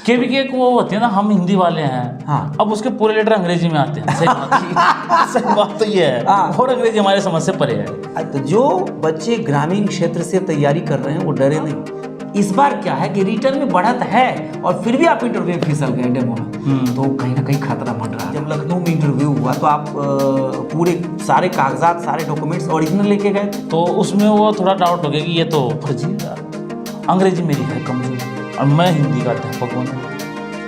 KVK को वो होती है ना, हम हिंदी वाले हैं। हाँ। अब उसके पूरे लेटर अंग्रेजी में आते हैं। सही बात तो ये है। हाँ। और अंग्रेजी हमारे समझ से परे है। तो जो बच्चे ग्रामीण क्षेत्र से तैयारी कर रहे हैं वो डरे नहीं। इस बार क्या है कि रिटर्न में बढ़त है और फिर भी आप इंटरव्यू में फिसल गए डेमो में, तो कहीं ना कहीं खतरा मंड रहा है। जब लखनऊ में इंटरव्यू हुआ तो आप पूरे सारे कागजात, सारे डॉक्यूमेंट्स ओरिजिनल लेके गए थे? तो उसमें वो थोड़ा डाउट हो गया कि ये तो फर्जी है, अंग्रेजी मेरी है कमजोर और मैं हिंदी का अध्यापक हूँ।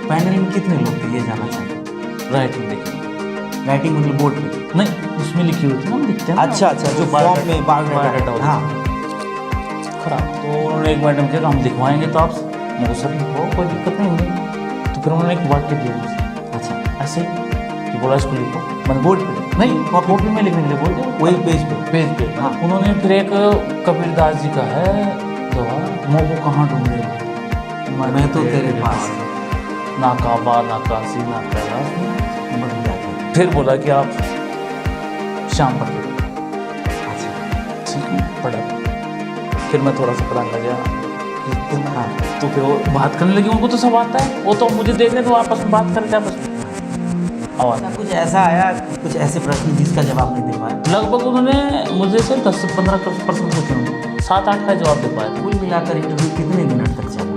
पैनल में कितने लोग थे ये जाना चाहिए? राइटिंग देखिए, राइटिंग मतलब बोर्ड पे नहीं, उसमें लिखी हुई थी ना, हम लिखते हैं ना। अच्छा, जो फॉर्म में बायोडाटा। हाँ, खराब। तो उन्होंने एक मैडम कहा हम लिखवाएंगे तो आप मुझे सर लिखवाओ, कोई दिक्कत नहीं होगी। तो फिर उन्होंने एक वाक्य दिया मुझे। अच्छा, ऐसे ही कि बोला इसको लिखो, मतलब बोर्ड पे नहीं कॉपी में लिखने के लिए बोल दिया, वही पेज पे। हाँ। उन्होंने फिर एक कबीरदास जी का है दोहा, मोह को कहाँ ढूंढे मैं तो तेरे पास, ना काबा ना काशी ना कैलाश में। बढ़ जाते। फिर बोला कि आप शाम पढ़ लो। अच्छा, ठीक है, पढ़ा। फिर मैं थोड़ा सा पढ़ाने लगा। हाँ, तो फिर वो बात करने लगी, उनको तो सब आता है, वो तो मुझे देखने तो आपस में बात करते आपस में। आवाज़ कुछ ऐसा आया, कुछ ऐसे प्रश्न जिसका जवाब नहीं दे पाए? लगभग उन्होंने मुझे से 10 से 15% पूछे होंगे, 7-8 का जवाब दे पाए। कुल मिलाकर इंटरव्यू कितने मिनट तक चला?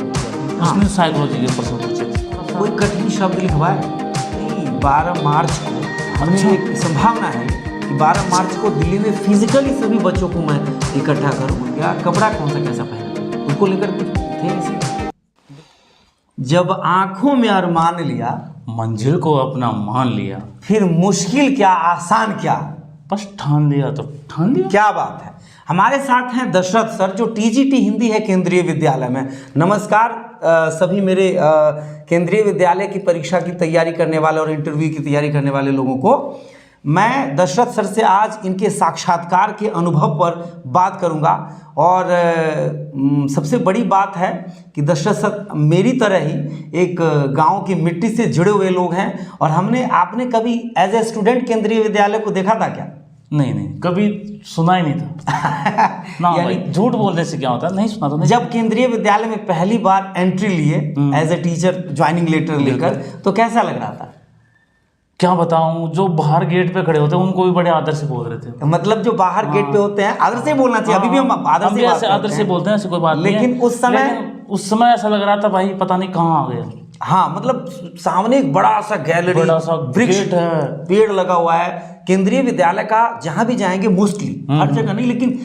उसने साइकोलॉजी के प्रश्न पूछे थे। कोई कठिन शब्द लिखवाए? नहीं, 12 मार्च को हमने एक संभावना है कि 12 मार्च को दिल्ली में फिजिकली सभी बच्चों को मैं इकट्ठा करूँ। या कपड़ा कौन सा कैसा पहना, उसको लेकर कुछ थे ऐसे? जब आंखों में अरमान लिया, मंजिल को अपना मान लिया, फिर मुश्किल क्या आसान क्या, बस ठान लिया तो ठान लिया। क्या बात है। हमारे साथ हैं दशरथ सर, जो टीजीटी हिंदी है केंद्रीय विद्यालय में। नमस्कार सभी मेरे केंद्रीय विद्यालय की परीक्षा की तैयारी करने वाले और इंटरव्यू की तैयारी करने वाले लोगों को। मैं दशरथ सर से आज इनके साक्षात्कार के अनुभव पर बात करूंगा। और सबसे बड़ी बात है कि दशरथ सर मेरी तरह ही एक गांव की मिट्टी से जुड़े हुए लोग हैं। और आपने कभी एज ए स्टूडेंट केंद्रीय विद्यालय को देखा था क्या? नहीं, कभी सुना ही नहीं था। ना भाई, झूठ बोलने से क्या होता है, नहीं सुना तो नहीं। जब केंद्रीय विद्यालय में पहली बार एंट्री लिए as a teacher, joining letter लेकर, तो कैसा लग रहा था? क्या बताऊं, जो बाहर गेट पे खड़े होते हैं उनको भी बड़े आदर से बोल रहे थे। मतलब जो बाहर गेट पे होते हैं आदर से बोलना चाहिए। अभी भी हम आदर से बोलते हैं, ऐसी कोई बात नहीं है। लेकिन उस समय ऐसा लग रहा था भाई पता नहीं कहाँ आ गया। हाँ, मतलब सामने एक बड़ा सा गैलरी, बड़ा सा वृक्ष है, पेड़ लगा हुआ है। केंद्रीय विद्यालय का जहाँ भी जाएंगे, मोस्टली हर जगह नहीं लेकिन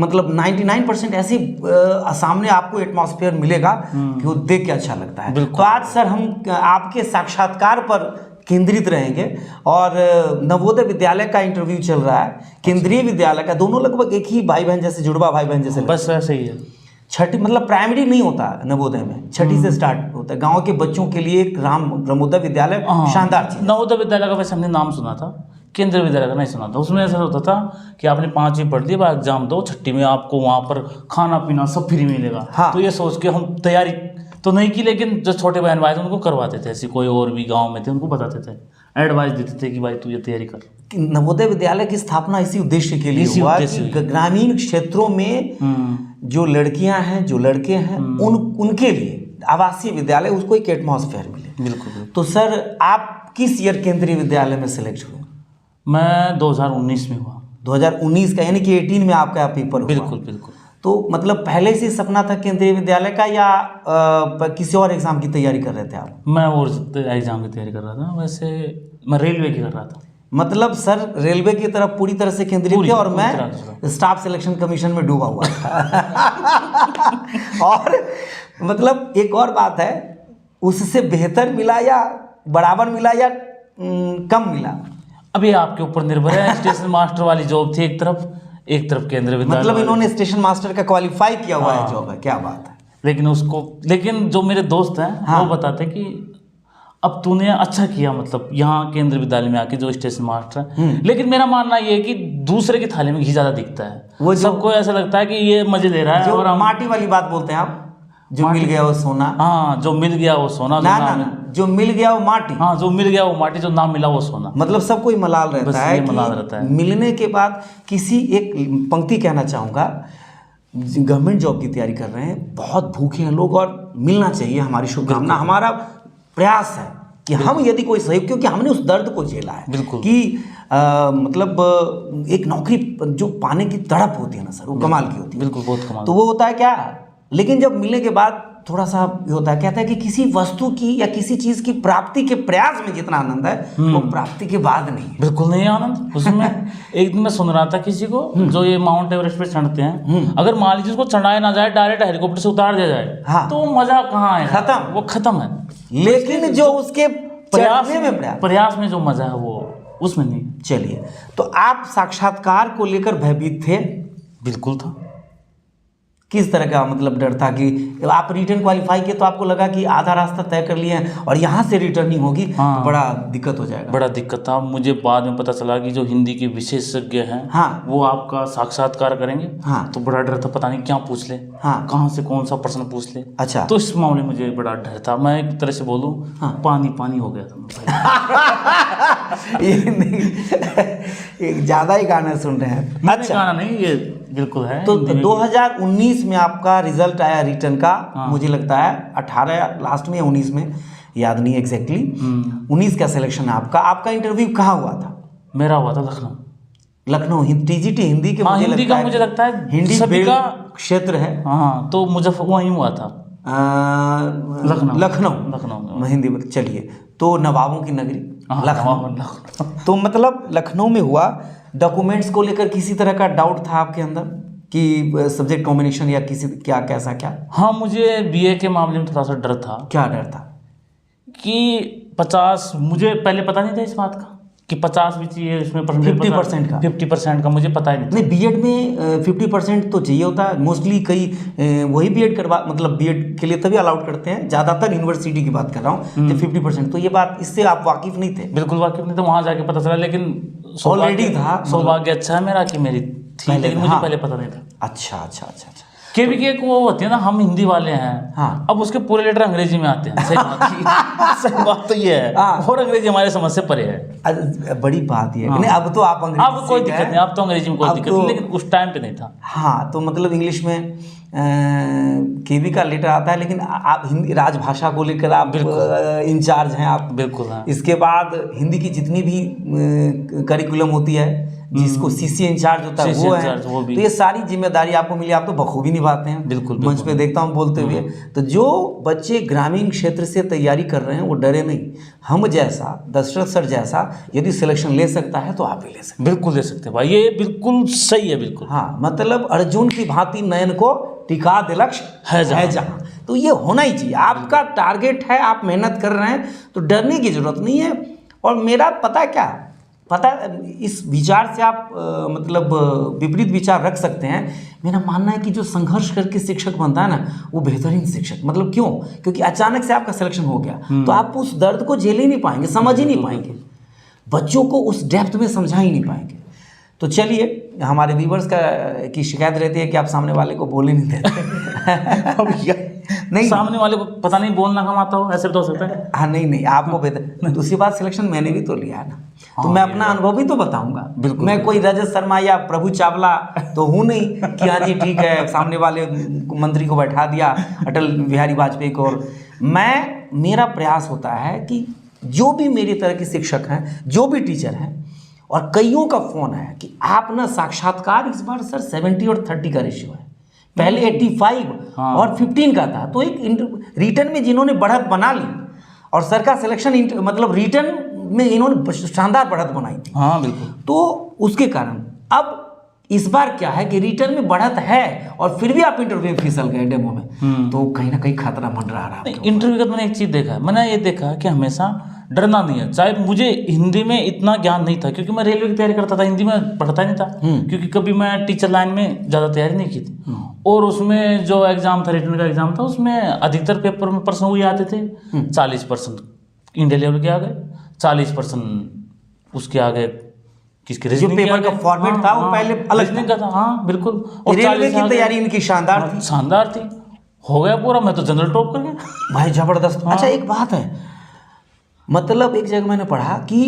मतलब 99% ऐसी सामने आपको एटमॉस्फेयर मिलेगा कि वो देख के अच्छा लगता है। तो आज सर हम आपके साक्षात्कार पर केंद्रित रहेंगे। और नवोदय विद्यालय का इंटरव्यू चल रहा है, केंद्रीय विद्यालय का। दोनों लगभग एक ही भाई बहन जैसे, जुड़वा भाई बहन जैसे। बस वैसे ही है। छठी मतलब प्राइमरी नहीं होता नवोदय में, छठी से स्टार्ट होता है। गांव के बच्चों के लिए एक नवोदय विद्यालय शानदार चीज। नवोदय विद्यालय का वैसे हमने नाम सुना था, केंद्रीय विद्यालय का नहीं सुना था। उसमें ऐसा होता था कि आपने 5वीं पढ़ ली, बाद एग्जाम दो, छठी में आपको वहाँ पर खाना पीना सब फ्री मिलेगा। हाँ। तो ये सोच के हम तैयारी तो नहीं की, लेकिन जो छोटे बहन भाई थे उनको करवाते थे। ऐसी कोई और भी गाँव में थे उनको बताते थे, एडवाइस देते थे कि भाई तू ये तैयारी कर। नवोदय विद्यालय की स्थापना इसी उद्देश्य के लिए हुआ कि ग्रामीण क्षेत्रों में जो लड़कियां हैं, जो लड़के हैं, उनके लिए आवासीय विद्यालय, उसको एक एटमॉस्फेयर मिले। बिल्कुल। तो सर आप किस ईयर केंद्रीय विद्यालय में सिलेक्ट हुए? मैं 2019 में हुआ। 2019 का, यानी कि 18 में आपका पेपर हुआ? बिल्कुल। तो मतलब पहले से सपना था केंद्रीय विद्यालय का, या किसी और एग्जाम की तैयारी कर रहे थे आप? मैं और एग्जाम की तैयारी कर रहा था। वैसे मैं रेलवे की कर रहा था। मतलब सर रेलवे की तरफ पूरी तरह से केंद्रित थे, और मैं स्टाफ सिलेक्शन कमीशन में डूबा हुआ था। और मतलब एक और बात है, उससे बेहतर मिला या बराबर मिला या कम मिला? अभी आपके ऊपर निर्भर है। स्टेशन मास्टर वाली जॉब थी एक तरफ केंद्रीय विद्यालय। मतलब इन्होंने स्टेशन मास्टर का क्वालिफाई किया हुआ है जॉब है, क्या बात है। लेकिन जो मेरे दोस्त हैं वो बताते कि अब तूने अच्छा किया, मतलब यहाँ केंद्रीय विद्यालय में आके जो स्टेशन मास्टर है। लेकिन मेरा मानना ये है कि दूसरे की थाली में घी ज्यादा दिखता है। वो सबको ऐसा लगता है कि ये मजे ले रहा है, और माटी वाली बात बोलते हैं आप, जो मिल गया वो सोना। हाँ, जो मिल गया वो सोना। जो मिल गया वो माटी। हाँ, जो मिल गया वो माटी, जो ना मिला वो सोना। मतलब सब कोई मलाल रहता है कि मिलने के बाद किसी, एक पंक्ति कहना चाहूँगा, गवर्नमेंट जॉब की तैयारी कर रहे हैं, बहुत भूखे हैं लोग और मिलना चाहिए, हमारी शुभकामना, हमारा प्रयास है कि हम यदि कोई सहयोग, क्योंकि हमने उस दर्द को झेला है बिल्कुल। कि मतलब एक नौकरी जो पाने की तड़प होती है ना सर, वो कमाल की होती है। बिल्कुल, बहुत कमाल। तो वो होता है क्या, लेकिन जब मिलने के बाद थोड़ा सा ये होता है, कहता है कि किसी वस्तु की या किसी चीज की प्राप्ति के प्रयास में जितना आनंद है वो प्राप्ति के बाद नहीं है। बिल्कुल नहीं आनंद उसमें। एक दिन मैं सुन रहा था किसी को, जो ये माउंट एवरेस्ट पे चढ़ते हैं, अगर मान लीजिए उसको चढ़ाया ना जाए, डायरेक्ट हेलीकॉप्टर से उतार दिया जाए, हाँ। तो मजा कहाँ है, खत्म, वो खत्म है। लेकिन जो उसके प्रयास में जो मजा है वो उसमें नहीं। चलिए, तो आप साक्षात्कार को लेकर भयभीत थे? बिल्कुल था। किस तरह का मतलब डर था कि आप रिटर्न क्वालिफाई किए तो आपको लगा कि आधा रास्ता तय कर लिए हैं और यहाँ से रिटर्निंग होगी, हाँ। तो बड़ा दिक्कत हो जाएगा? बड़ा दिक्कत था। मुझे बाद में पता चला कि जो हिंदी के विशेषज्ञ हैं, हाँ। वो आपका साक्षात्कार करेंगे। हाँ। तो बड़ा डर था, पता नहीं क्या पूछ ले, हाँ। कहाँ से कौन सा प्रश्न पूछ ले। अच्छा। तो इस मामले में मुझे बड़ा डर था। मैं एक तरह से बोलूँ, हाँ। पानी पानी हो गया था ये नहीं, एक ज़्यादा ही गाना सुन रहे हैं। अच्छा, गाना नहीं, ये बिल्कुल है। तो 2019 में आपका रिजल्ट आया रिटर्न का। हाँ। मुझे लगता है 18 लास्ट में या 19 में, याद नहीं एग्जैक्टली। 19 का सिलेक्शन है आपका। आपका इंटरव्यू कहाँ हुआ था? मेरा हुआ था लखनऊ। लखनऊ TGT हिंदी के? हाँ, हिंदी का मुझे लगता है हिंदी सभी का क्षेत्र है। हाँ, तो मुजफ्फर वहीं हुआ था, लखनऊ। लखनऊ में हिंदी। चलिए, तो नवाबों की नगरी लखनऊ। तो मतलब लखनऊ में हुआ। डॉक्यूमेंट्स को लेकर किसी तरह का डाउट था आपके अंदर कि सब्जेक्ट कॉम्बिनेशन या किसी क्या कैसा क्या? हाँ, मुझे BA के मामले में थोड़ा सा डर था। क्या डर था? कि 50, मुझे पहले पता नहीं था इस बात का कि 50 भी चाहिए इसमें, 50% का। 50% का मुझे पता ही नहीं था। नहीं, बीएड में 50% तो चाहिए होता है मोस्टली। कई वही बीएड करवा, मतलब बीएड के लिए तभी अलाउड करते हैं, ज़्यादातर यूनिवर्सिटी की बात कर रहा हूँ, जब 50%। तो ये बात, इससे आप वाकिफ नहीं थे? बिल्कुल वाकिफ नहीं था, वहाँ जाके पता चला। लेकिन ऑलरेडी था, सौभाग्य अच्छा है मेरा कि मेरी थी, लेकिन मुझे पहले पता नहीं था। अच्छा अच्छा अच्छा अच्छा। KVK एक वो होती है ना, हम हिंदी वाले हैं, हाँ। अब उसके पूरे लेटर अंग्रेजी में आते हैं। सही बात तो ये है, हाँ। और अंग्रेजी हमारे समझ से परे है। बड़ी बात ये है। हाँ। नहीं, अब तो आप अंग्रेजी अब कोई दिक्कत नहीं, अब तो अंग्रेजी में कोई दिक्कत नहीं, लेकिन उस टाइम पे नहीं था। हाँ, तो मतलब इंग्लिश में केवी का लेटर आता है, लेकिन आप हिंदी राजभाषा को लेकर आप इंचार्ज हैं आप। बिल्कुल, हाँ। इसके बाद हिंदी की जितनी भी करिकुलम होती है, जिसको CC इंचार्ज होता है वो है। तो ये सारी जिम्मेदारी आपको मिली, आप तो बखूबी निभाते हैं। बिल्कुल, मंच पे देखता हूँ बोलते हुए। तो जो बच्चे ग्रामीण क्षेत्र से तैयारी कर रहे हैं वो डरे नहीं। हम जैसा, दशरथ सर जैसा यदि सिलेक्शन ले सकता है तो आप भी ले सकते हैं। बिल्कुल ले सकते हैं भाई, ये बिल्कुल सही है। बिल्कुल, हाँ, मतलब अर्जुन की भांति नयन को टिका दे लक्ष्य है जहाँ। तो ये होना ही चाहिए। आपका टारगेट है, आप मेहनत कर रहे हैं, तो डरने की जरूरत नहीं है। और मेरा पता क्या, पता इस विचार से आप मतलब विपरीत विचार रख सकते हैं। मेरा मानना है कि जो संघर्ष करके शिक्षक बनता है ना, वो बेहतरीन शिक्षक। मतलब क्यों? क्योंकि अचानक से आपका सिलेक्शन हो गया, तो आप उस दर्द को झेल ही नहीं पाएंगे, समझ ही नहीं पाएंगे, बच्चों को उस डेप्थ में समझा ही नहीं पाएंगे। तो चलिए, हमारे व्यूवर्स की शिकायत रहती है कि आप सामने वाले को बोलने नहीं देते। नहीं, सामने वाले को पता नहीं बोलना कम आता हो, ऐसे तो हो सकता है। हाँ, नहीं, आपको बेहतर। दूसरी बात, सिलेक्शन मैंने भी तो लिया है ना, तो मैं अपना अनुभव भी तो बताऊंगा। बिल्कुल, मैं कोई रजत शर्मा या प्रभु चावला तो हूँ नहीं कि हाँ जी ठीक है, सामने वाले मंत्री को बैठा दिया, अटल बिहारी वाजपेयी को। और मेरा प्रयास होता है कि जो भी मेरी तरह के शिक्षक हैं, जो भी टीचर हैं, और कईयों का फोन है कि आप ना साक्षात्कार इस बार सर 70 और 30 का रेशियो है, पहले 85 और 15 का था। तो एक रिटर्न में जिन्होंने बढ़त बना ली, और सर का सिलेक्शन मतलब रिटर्न में इन्होंने शानदार बढ़त बनाई थी। हाँ, बिल्कुल। तो उसके कारण अब इस बार क्या है कि रिटर्न में बढ़त है, और फिर भी आप इंटरव्यू में फिसल गए डेमो में, तो कहीं ना कहीं खतरा मंडरा रहा है। इंटरव्यू का मैंने एक चीज़ देखा है, मैंने ये देखा कि हमेशा डरना नहीं है। चाहे मुझे हिंदी में इतना ज्ञान नहीं था, क्योंकि मैं रेलवे की तैयारी करता था, हिंदी में पढ़ता ही नहीं था, क्योंकि कभी मैं टीचर लाइन में ज़्यादा तैयारी नहीं की थी। और उसमें जो एग्ज़ाम था, रिटर्न का एग्ज़ाम था, उसमें अधिकतर पेपर में प्रश्न वही आते थे। 40% इंडिया लेवल के आ गए, 40% उसके आगे किसके जो पेपर का फॉर्मेट था वो पहले अलग का था। हाँ, बिल्कुल। और रेलवे की तैयारी इनकी शानदार थी, शानदार थी, हो गया पूरा। मैं तो जनरल टॉप कर गया भाई, जबरदस्त। अच्छा, एक बात है, मतलब एक जगह मैंने पढ़ा कि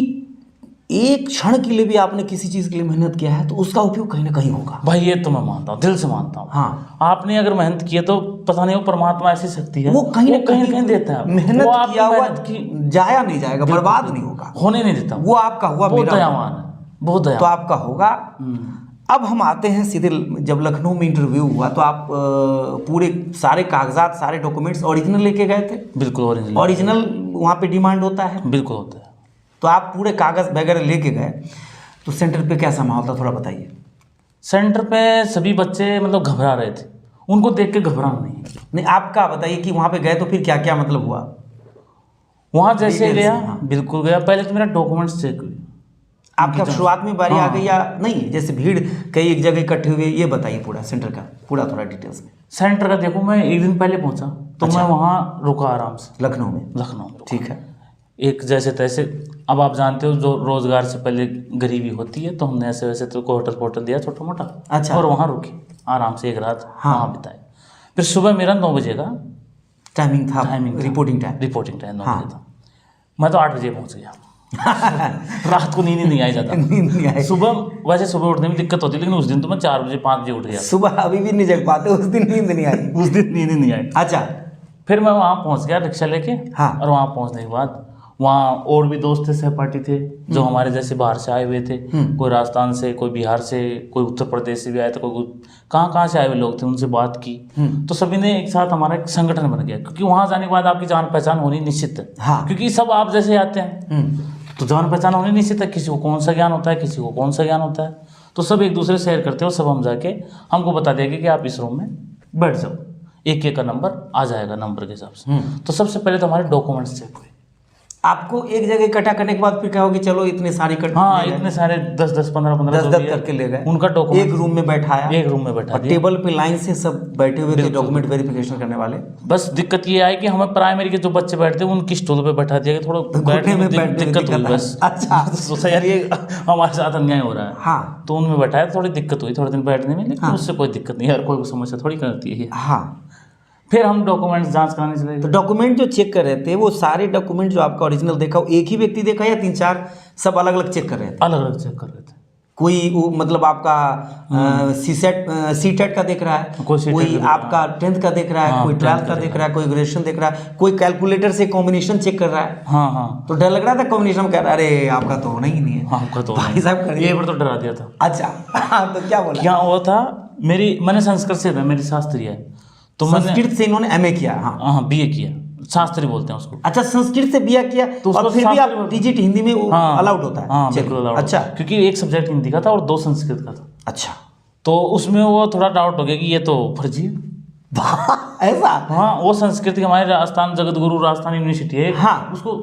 एक क्षण के लिए भी आपने किसी चीज के लिए मेहनत किया है तो उसका उपयोग कहीं ना कहीं होगा। भाई ये तो मैं मानता हूँ, दिल से मानता हूँ। हाँ, आपने अगर मेहनत की है तो पता नहीं वो परमात्मा ऐसी शक्ति है, वो कहीं ना कहीं देता है। मेहनत वो आपने किया हुआ मेहनत की जाया नहीं जाएगा, बर्बाद नहीं होगा, होने नहीं देता। वो आपका हुआ, बहुत मेरा हुआ। दयावान है, बहुत तो दयावान। आपका होगा। अब हम आते हैं सीधे, जब लखनऊ में इंटरव्यू हुआ तो आप पूरे सारे कागजात, सारे डॉक्यूमेंट्स ओरिजिनल लेके गए थे? बिल्कुल ओरिजिनल। ओरिजिनल वहाँ पे डिमांड होता है? बिल्कुल होता है। तो आप पूरे कागज वगैरह लेके गए, तो सेंटर पे कैसा माहौल था, थोड़ा बताइए। सेंटर पे सभी बच्चे मतलब घबरा रहे थे, उनको देख के घबराना नहीं। आपका बताइए कि वहाँ पे गए तो फिर क्या क्या मतलब हुआ? वहाँ जैसे Details, गया, हाँ। बिल्कुल गया, पहले तो मेरा डॉक्यूमेंट्स चेक हुई। आपका शुरुआत में बारी आ हाँ। गई या नहीं? जैसे भीड़ कई एक जगह इकट्ठे हुए, ये बताइए पूरा सेंटर का, पूरा थोड़ा डिटेल्स में। सेंटर का देखो, मैं एक दिन पहले पहुंचा तो अच्छा। मैं वहाँ रुका आराम से, लखनऊ में? लखनऊ में। ठीक है। एक जैसे तैसे, अब आप जानते हो जो रोजगार से पहले गरीबी होती है, तो हमने ऐसे वैसे तो को होटल दिया छोटा मोटा। अच्छा। और वहाँ रुके आराम से, एक रात हाँ। वहाँ बिताए। फिर सुबह मेरा 9 बजे का टाइमिंग था, टाइमिंग था। Reporting time? रिपोर्टिंग टाइम 9 हाँ। बजे था। मैं तो 8 बजे पहुँच गया। रात को नींद ही नहीं आई जाता। नींद नहीं आई? सुबह वैसे सुबह उठने में दिक्कत होती है, लेकिन उस दिन तो मैं 4 बजे 5 बजे उठ गया। सुबह अभी भी नहीं जग पाते, उस दिन नींद नहीं आई? उस दिन नींद ही नहीं आई। अच्छा। फिर मैं वहाँ पहुँच गया रिक्शा लेके। हाँ। और वहाँ पहुँचने के बाद वहाँ और भी दोस्त थे, सहपाठी थे, जो हमारे जैसे बाहर से आए हुए थे। कोई राजस्थान से, कोई बिहार से, कोई उत्तर प्रदेश से भी आए थे, कोई कहाँ कहाँ से आए हुए लोग थे, उनसे बात की। तो सभी ने एक साथ, हमारा एक संगठन बन गया, क्योंकि वहाँ जाने के बाद आपकी जान पहचान होनी निश्चित है। हाँ। क्योंकि सब आप जैसे आते हैं, तो जान पहचान होनी निश्चित है। किसी को कौन सा ज्ञान होता है, किसी को कौन सा ज्ञान होता है, तो सब एक दूसरे शेयर करते हो। सब हम जाके हमको बता देंगे कि आप इस रूम में बैठ जाओ, एक का नंबर आ जाएगा, नंबर के हिसाब से। तो सबसे पहले तो हमारे डॉक्यूमेंट्स चेक हुए। आपको एक जगह इकट्ठा करने के बाद फिर क्या होगी, चलो इतने सारे इकट्ठा, हाँ, इतने सारे 10-10, 15-15 10 करके ले गए, उनका डॉक्यूमेंट एक रूम में बैठाया, एक रूम में बैठा और दिया। टेबल पे लाइन से सब बैठे हुए थे डॉक्यूमेंट वेरिफिकेशन करने वाले। बस दिक्कत ये आई कि हमें प्राइमरी के जो बच्चे बैठते हैं उनकी स्टूल पे बैठा दिया कि थोड़ा बैठने में दिक्कत हुई। बस अच्छा। सोचा यार ये हमारे साथ अन्याय हो रहा है। हाँ। तो उनमें बैठाया, थोड़ी दिक्कत हुई थोड़े दिन बैठने में, लेकिन उससे कोई दिक्कत नहीं है, हर कोई समस्या थोड़ी करती है। हाँ। फिर हम डॉक्यूमेंट्स जांच कराने चले तो गए। डॉक्यूमेंट जो चेक कर रहे थे, वो सारे डॉक्यूमेंट जो आपका ओरिजिनल देखा, वो एक ही व्यक्ति देखा या 3-4 सब अलग अलग चेक कर रहे थे? अलग अलग चेक कर रहे थे। कोई वो मतलब आपका सीटेट का देख रहा है, कोई CTET कोई का देख आपका 10th का देख रहा है, हाँ, कोई 12th 10th का देख रहा है, कोई ग्रेजुएशन देख रहा है, कोई कैलकुलेटर से कॉम्बिनेशन चेक कर रहा है। हाँ हाँ। तो डर लग रहा था कॉम्बिनेशन कर, अरे आपका तो होना ही नहीं है। आपका तो भाई साहब करिए। ये बार तो डरा दिया था। अच्छा। हाँ, तो क्या बोला? क्या हुआ था, मैंने संस्कृत से था, मेरी शास्त्री है, तो मैंने संस्कृत से इन्होंने एमए किया? हाँ। हाँ BA किया, शास्त्री बोलते हैं उसको। अच्छा, संस्कृत से बीए किया, तो और उसको फिर भी आप शास्त्री टीजीटी हिंदी में अलाउड होता है? हाँ चलिए, बिल्कुल अलाउड। अच्छा। क्योंकि एक सब्जेक्ट हिंदी का था और 2 संस्कृत का था, अच्छा। तो उसमें वो थोड़ा डाउट हो गया कि ये तो फर्जी है। ऐसा? हाँ, वो संस्कृत की हमारे राजस्थान जगत गुरु राजस्थान यूनिवर्सिटी है। हाँ। उसको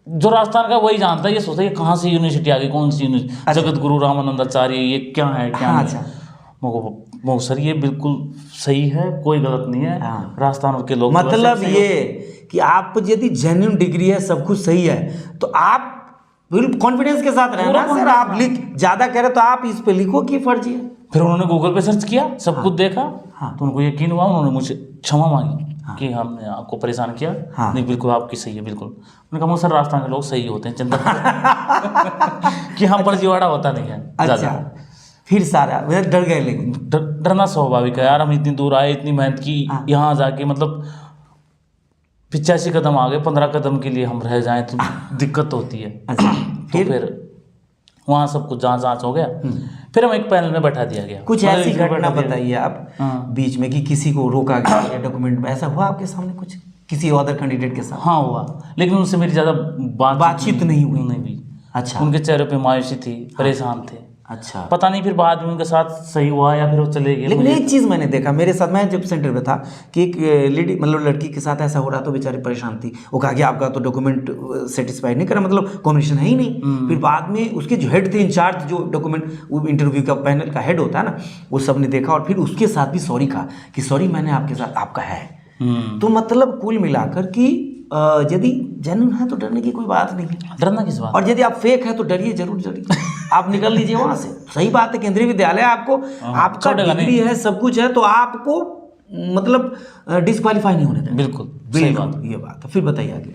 जो राजस्थान का वही जानता है, ये सोचता है ये कहाँ से यूनिवर्सिटी आ गई, कौन सी यूनिवर्सिटी, अच्छा। जगत गुरु रामानंदाचार्य, ये क्या है क्या हाँ, नहीं। अच्छा। मो सर ये बिल्कुल सही है, कोई गलत नहीं है। हाँ। राजस्थान के लोग मतलब ये कि आप यदि जेन्युइन डिग्री है, सब कुछ सही है, तो आप बिल्कुल कॉन्फिडेंस के साथ रहना सर। आप लिख ज्यादा कह रहे तो आप इस पे लिखो कि फर्जी है। फिर उन्होंने गूगल पे सर्च किया, सब कुछ देखा। हाँ। तो उनको यकीन हुआ, उन्होंने मुझे क्षमा मांगी कि हमने आपको परेशान किया। हाँ। नहीं, बिल्कुल आपकी सही है, बिल्कुल। मैंने कहा सर राजस्थान के लोग सही होते हैं, चिंता कि हम फर्जीवाड़ा होता नहीं है। अच्छा। फिर सारा डर गए, लेकिन डरना स्वाभाविक है यार, हम इतनी दूर आए, इतनी मेहनत की, यहाँ जाके मतलब 85 कदम आगे 15 कदम के लिए हम रह जाएं तो दिक्कत होती है। अच्छा। तो फिर वहाँ सब कुछ जांच हो गया। फिर हम एक पैनल में बैठा दिया गया। कुछ मतलब ऐसी एक में घटना बैठा दिया। बताइए आप हाँ। बीच में कि किसी को रोका गया या डॉक्यूमेंट में, ऐसा हुआ आपके सामने कुछ किसी अदर कैंडिडेट के साथ? हाँ हुआ, लेकिन उनसे मेरी ज़्यादा बातचीत नहीं हुई? नहीं हुई। अच्छा। उनके चेहरे पे मायूसी थी, परेशान थे। अच्छा। पता नहीं फिर बाद में उनके साथ सही हुआ या फिर वो चले गए। लेकिन एक चीज़ मैंने देखा मेरे साथ, मैं जब सेंटर पे था, कि एक लेडी मतलब लड़की के साथ ऐसा हो रहा, तो बेचारी परेशान थी। वो कहा कि आपका तो डॉक्यूमेंट सेटिस्फाई नहीं करा, मतलब कॉम्बिनेशन है ही नहीं। फिर बाद में उसके जो हेड थे, इंचार्ज जो डॉक्यूमेंट वो इंटरव्यू का पैनल का हेड होता है ना, वो सब ने देखा और फिर उसके साथ भी सॉरी कहा कि सॉरी मैंने आपके साथ, आपका है। तो मतलब कुल मिलाकर कि यदि जेन्युइन है तो डरने की कोई बात नहीं है। डरना किस बात? और यदि आप फेक है तो डरिए, जरूर डरिए। आप निकल लीजिए वहां से। सही बात है, केंद्रीय विद्यालय आपको, आपका डिग्री है, सब कुछ है, तो आपको मतलब डिस्क्वालीफाई नहीं होने देना। बिल्कुल सही बात। ये बात है। फिर बताइए आगे।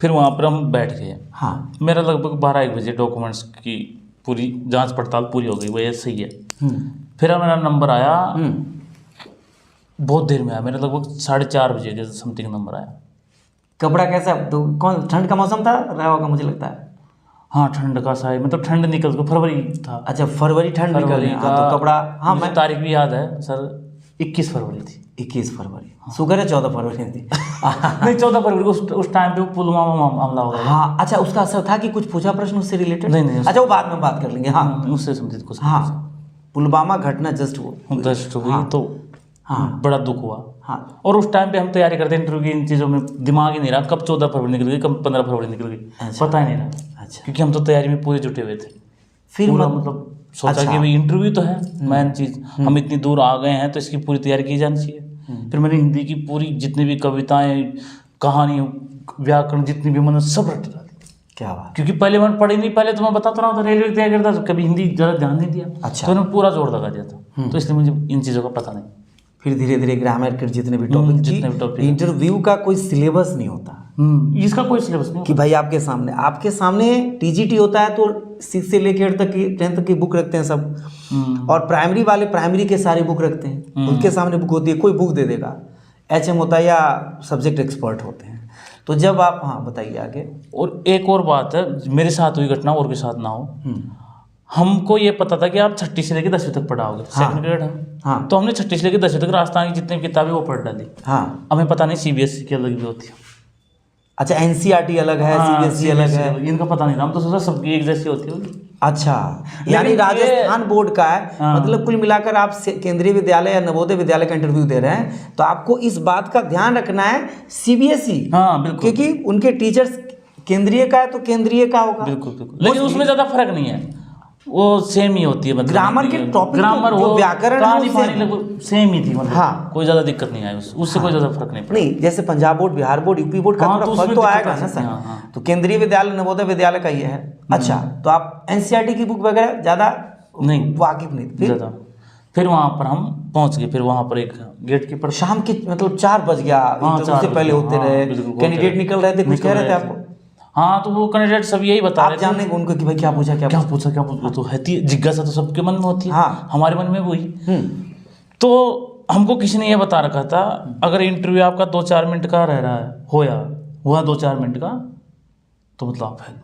फिर वहाँ पर हम बैठ गए। हाँ। मेरा लगभग 12-1 बजे डॉक्यूमेंट्स की पूरी जांच पड़ताल पूरी हो गई, वो ये सही है। फिर मेरा नंबर आया, बहुत देर में आया, मेरा लगभग 4:30 बजे के समथिंग नंबर आया। कपड़ा कैसा, तो कौन, ठंड का मौसम था रहा होगा मुझे लगता है। हाँ, ठंड का सा है, मतलब ठंड निकल के फरवरी था। अच्छा, फरवरी ठंड निकल फरवरी रही, का तो कपड़ा, हाँ मुझे मैं तारीख भी याद है सर, 21 फरवरी थी। 21 फरवरी, शुक्र है 14 फरवरी थी। नहीं, 14 फरवरी को उस टाइम पे पुलवामा मामला हो गया। हाँ, अच्छा, उसका असर था कि कुछ पूछा प्रश्न उससे रिलेटेड? नहीं, अच्छा, वो बाद में बात कर लेंगे। हाँ, उससे संबंधित कुछ। हाँ, पुलवामा घटना जस्ट हुई तो हाँ, बड़ा दुख हुआ। हाँ, और उस टाइम पे हम तैयारी करते इंटरव्यू की, इन चीज़ों में दिमाग ही नहीं रहा कब 14 फरवरी निकल गई, कब 15 फरवरी निकल गई, पता ही नहीं रहा। अच्छा, क्योंकि हम तो तैयारी में पूरे जुटे हुए थे। फिर मतलब सोचा कि भाई इंटरव्यू तो है मेन चीज़, हम इतनी दूर आ गए हैं तो इसकी पूरी तैयारी की जानी चाहिए। फिर मैंने हिंदी की पूरी जितनी भी कविताएं, कहानी, व्याकरण जितनी भी मैंने सब रट डाली। क्या बात। क्योंकि पहले मैंने पढ़ी नहीं, पहले तो मैं बताता रहा था रेलवे की तैयारी करता था, कभी हिंदी ज़्यादा ध्यान नहीं दिया। अच्छा। तो मैंने पूरा जोर लगा दिया था, तो इसलिए मुझे इन चीज़ों का पता नहीं। फिर धीरे धीरे ग्रामर के जितने भी टॉपिक, इंटरव्यू का कोई सिलेबस नहीं होता। इसका कोई सिलेबस नहीं कि भाई आपके सामने टीजीटी होता है तो 6 से लेकर 8 तक की 10 तक की बुक रखते हैं सब, और प्राइमरी वाले प्राइमरी के सारे बुक रखते हैं, उनके सामने बुक होती है, कोई बुक दे देगा, एचएम होता है या सब्जेक्ट एक्सपर्ट होते हैं। तो जब आप, हाँ बताइए आगे। और एक और बात है, मेरे साथ हुई घटना और के साथ ना हो, हमको ये पता था कि आप 6ठी से लेकर 10वीं तक पढ़ाओगे, सेकंड ग्रेड है। हाँ, तो हमने 6ठी से लेकर 10वीं तक राजस्थान की जितनी किताबें वो पढ़ डाली। हाँ, हमें पता नहीं सीबीएसई की अलग भी होती है। अच्छा, एनसीईआरटी अलग है, सीबीएसई अलग है, इनका पता नहीं था, हम तो सोचा सबकी एक जैसी होती होगी। अच्छा, यानी राजस्थान बोर्ड का है। मतलब कुल मिलाकर आप केंद्रीय विद्यालय या नवोदय विद्यालय का इंटरव्यू दे रहे हैं, तो आपको इस बात का ध्यान रखना है सीबीएसई, हाँ बिल्कुल, क्योंकि उनके टीचर्स केंद्रीय का है तो केंद्रीय का होगा। बिल्कुल बिल्कुल, लेकिन उसमें ज़्यादा फर्क नहीं है, वो सेम ही होती है। मतलब ग्रामर के टॉपिक, ग्रामर जो व्याकरण कहानी लगभग सेम ही थी, मतलब हाँ, कोई ज़्यादा दिक्कत नहीं आई उससे, कोई ज़्यादा फर्क नहीं पड़ा। नहीं, जैसे Punjab board, Bihar board, UP board का थोड़ा फर्क तो आएगा ना सर। तो केंद्रीय विद्यालय नवोदय विद्यालय का ये है। अच्छा, तो आप एनसीईआरटी की बुक वगैरह ज़्यादा नहीं वाकिफ नहीं थे। फिर वहाँ पर हम पहुँच गए, फिर वहाँ पर एक गेट कीपर, शाम के मतलब 4 बज गया, उससे पहले होते रहे, कैंडिडेट निकल रहे थे, कुछ कह रहे थे आपको? हाँ, तो वो कैंडिडेट सब यही बता रहे थे। आप जानने उनको कि भाई क्या पूछा, तो है जिज्ञासा तो सबके मन में होती है। हाँ, हमारे मन में वही। तो हमको किसी ने ये बता रखा था, अगर इंटरव्यू आपका 2-4 मिनट का रह रहा है, हुआ 2-4 मिनट का, तो मतलब आप है।